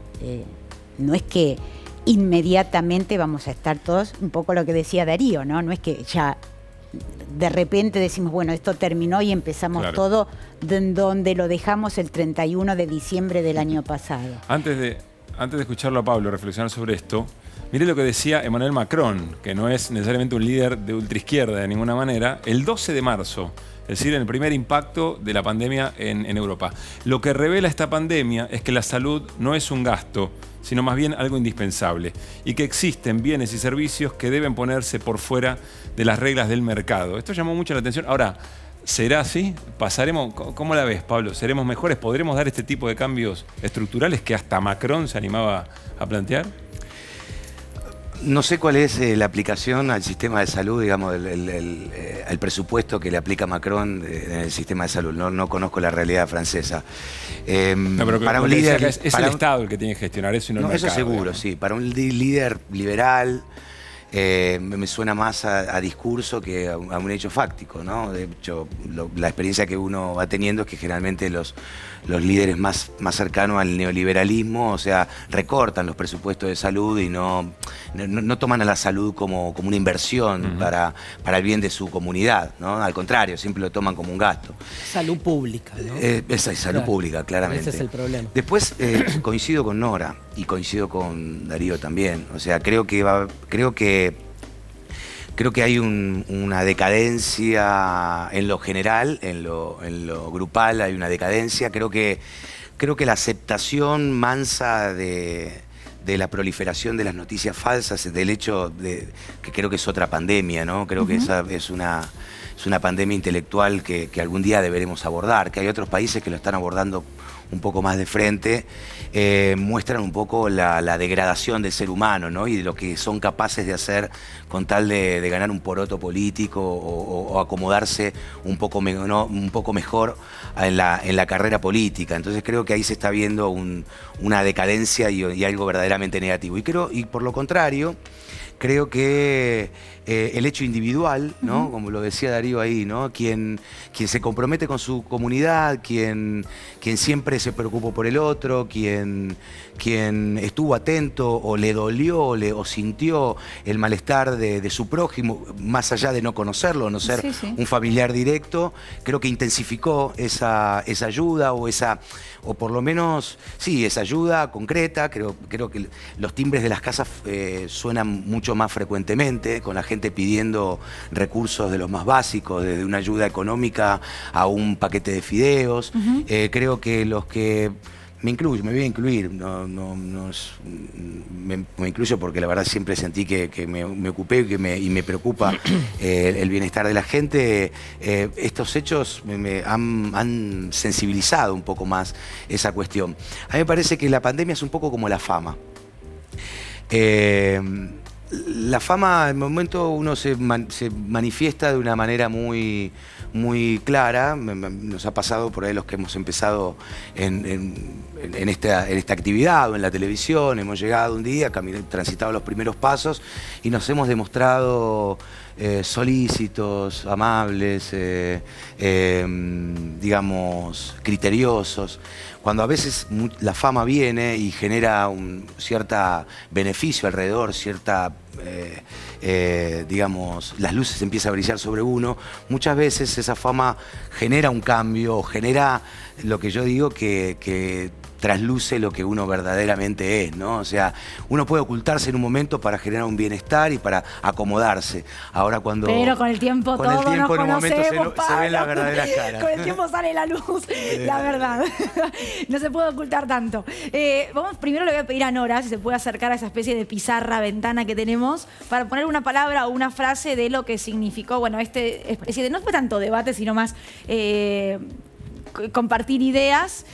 no es que inmediatamente vamos a estar todos, un poco lo que decía Darío, ¿no? No es que ya de repente decimos, bueno, esto terminó y empezamos todo donde lo dejamos el 31 de diciembre del año pasado. Antes de escucharlo a Pablo reflexionar sobre esto, mire lo que decía Emmanuel Macron, que no es necesariamente un líder de ultraizquierda de ninguna manera, el 12 de marzo, es decir, en el primer impacto de la pandemia en Europa. Lo que revela esta pandemia es que la salud no es un gasto, sino más bien algo indispensable, y que existen bienes y servicios que deben ponerse por fuera de las reglas del mercado. Esto llamó mucho la atención. Ahora, ¿será así? ¿Pasaremos? ¿Cómo la ves, Pablo? ¿Seremos mejores? ¿Podremos dar este tipo de cambios estructurales que hasta Macron se animaba a plantear? No sé cuál es la aplicación al sistema de salud, digamos, el presupuesto que le aplica Macron en el sistema de salud. No conozco la realidad francesa. No, pero para un líder es el Estado el que tiene que gestionar eso y no el mercado. Eso seguro, digamos. Sí. Para un líder liberal me suena más a discurso que a un hecho fáctico, ¿no? De hecho, la experiencia que uno va teniendo es que generalmente los líderes más cercanos al neoliberalismo, o sea, recortan los presupuestos de salud y no toman a la salud como una inversión para el bien de su comunidad, ¿no? Al contrario, siempre lo toman como un gasto. Salud pública, ¿no? Esa es salud pública, claramente. Ese es el problema. Después coincido con Nora y coincido con Darío también. O sea, creo que hay una decadencia en lo general, en lo grupal hay una decadencia. Creo que la aceptación mansa de la proliferación de las noticias falsas, del hecho de que creo que es otra pandemia, ¿no? Creo que esa es una pandemia intelectual que algún día deberemos abordar, que hay otros países que lo están abordando un poco más de frente, muestran un poco la degradación del ser humano, ¿no? Y de lo que son capaces de hacer con tal de ganar un poroto político o acomodarse un poco mejor en la carrera política. Entonces creo que ahí se está viendo una decadencia y algo verdaderamente negativo. Y por lo contrario, creo que el hecho individual, ¿no? Como lo decía Darío ahí, ¿no? Quien se compromete con su comunidad, quien siempre se preocupó por el otro, quien estuvo atento o le dolió o sintió el malestar de su prójimo, más allá de no conocerlo, no ser un familiar directo, creo que intensificó esa ayuda o por lo menos, sí, esa ayuda concreta. Creo que los timbres de las casas suenan mucho más frecuentemente, con la gente pidiendo recursos de los más básicos, desde una ayuda económica a un paquete de fideos. Creo que los que... me voy a incluir, me incluyo porque la verdad siempre sentí que me ocupé y me preocupa el bienestar de la gente. Estos hechos me han sensibilizado un poco más esa cuestión. A mí me parece que la pandemia es un poco como la fama. La fama, en el momento uno se manifiesta de una manera muy clara. Nos ha pasado por ahí los que hemos empezado en esta actividad o en la televisión. Hemos llegado un día, transitado los primeros pasos y nos hemos demostrado solícitos, amables, digamos, criteriosos. Cuando a veces la fama viene y genera un cierto beneficio alrededor, digamos, las luces empiezan a brillar sobre uno, muchas veces esa fama genera un cambio o genera lo que yo digo que trasluce lo que uno verdaderamente es, ¿no? O sea, uno puede ocultarse en un momento para generar un bienestar y para acomodarse. Ahora cuando... Pero con el tiempo todos nos conocemos, se ve la verdadera cara. Con el tiempo sale la luz, la verdad. No se puede ocultar tanto. Primero le voy a pedir a Nora si se puede acercar a esa especie de pizarra, ventana que tenemos, para poner una palabra o una frase de lo que significó, bueno, especie de, no fue tanto debate, sino más compartir ideas.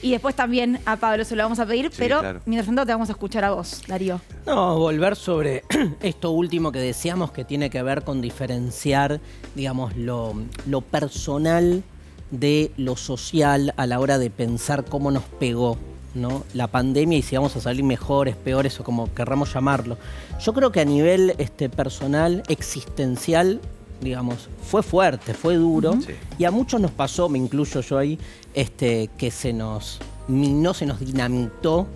Y después también a Pablo se lo vamos a pedir, pero claro, mientras tanto te vamos a escuchar a vos, Darío. No, volver sobre esto último que decíamos, que tiene que ver con diferenciar, digamos, lo personal de lo social a la hora de pensar cómo nos pegó, ¿no?, la pandemia y si vamos a salir mejores, peores o como querramos llamarlo. Yo creo que a nivel personal, existencial, digamos, fue fuerte, fue duro, y a muchos nos pasó, me incluyo yo ahí, que se nos minó, se nos dinamitó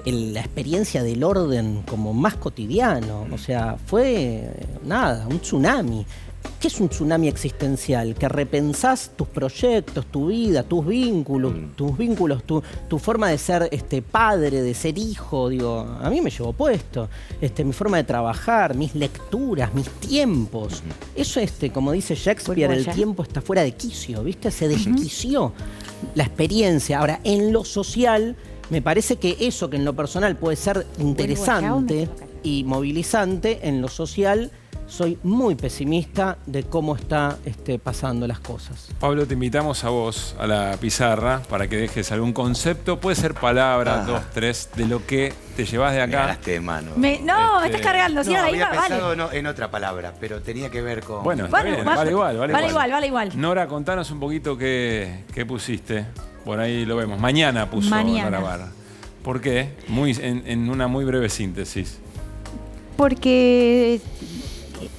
la experiencia del orden como más cotidiano. O sea, fue nada, un tsunami. ¿Qué es un tsunami existencial? Que repensás tus proyectos, tu vida, tus vínculos, tu forma de ser padre, de ser hijo. Digo, a mí me llevó puesto. Mi forma de trabajar, mis lecturas, mis tiempos. Eso, como dice Shakespeare, el tiempo está fuera de quicio, ¿viste? Se desquició la experiencia. Ahora, en lo social, me parece que eso que en lo personal puede ser interesante y movilizante, en lo social soy muy pesimista de cómo está pasando las cosas. Pablo, te invitamos a vos a la pizarra para que dejes algún concepto, puede ser palabra, 2, 3, de lo que te llevas de acá. Me agarraste de mano. Me estás cargando, ¿sí? No, había pensado en otra palabra, pero tenía que ver con... Bueno, está bien, vale igual. Nora, contanos un poquito qué pusiste. Por ahí lo vemos. Mañana puso Nora Barra. ¿Por qué? En una muy breve síntesis. Porque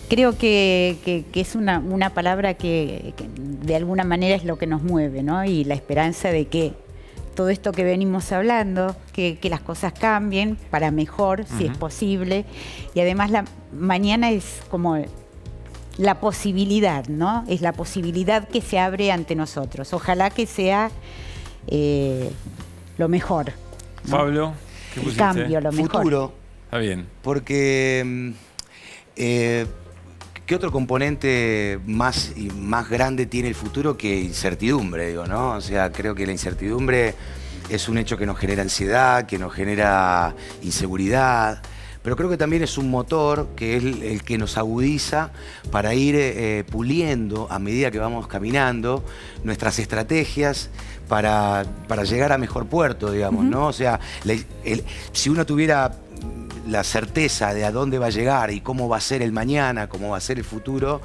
creo que es una palabra que de alguna manera es lo que nos mueve, ¿no? Y la esperanza de que todo esto que venimos hablando, que las cosas cambien para mejor, si es posible. Y además mañana es como la posibilidad, ¿no? Es la posibilidad que se abre ante nosotros. Ojalá que sea lo mejor, ¿no? Pablo, ¿qué pusiste? El cambio, lo mejor. Futuro. Está bien. Porque... ¿qué otro componente más grande tiene el futuro que incertidumbre, digo, ¿no? O sea, creo que la incertidumbre es un hecho que nos genera ansiedad, que nos genera inseguridad, pero creo que también es un motor que es el que nos agudiza para ir puliendo a medida que vamos caminando nuestras estrategias para llegar a mejor puerto, digamos, ¿no? O sea, si uno tuviera la certeza de a dónde va a llegar y cómo va a ser el mañana, cómo va a ser el futuro,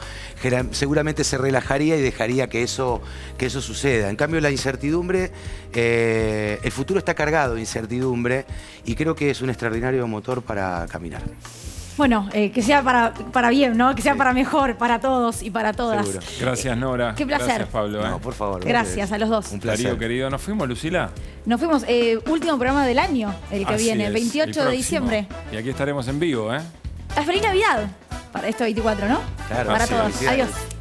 seguramente se relajaría y dejaría que eso suceda. En cambio, la incertidumbre, el futuro está cargado de incertidumbre y creo que es un extraordinario motor para caminar. Bueno, que sea para bien, ¿no? Que sea para mejor, para todos y para todas. Seguro. Gracias, Nora. Qué placer. Gracias, Pablo. No, por favor. Gracias a los dos. Un placer. Querido, ¿nos fuimos, Lucila? Nos fuimos, último programa del año, el que Así viene, es, 28 de diciembre. Y aquí estaremos en vivo, ¿eh? ¡Feliz Navidad! Para esto 24, ¿no? Claro, para sí, todos. felicidades. Adiós.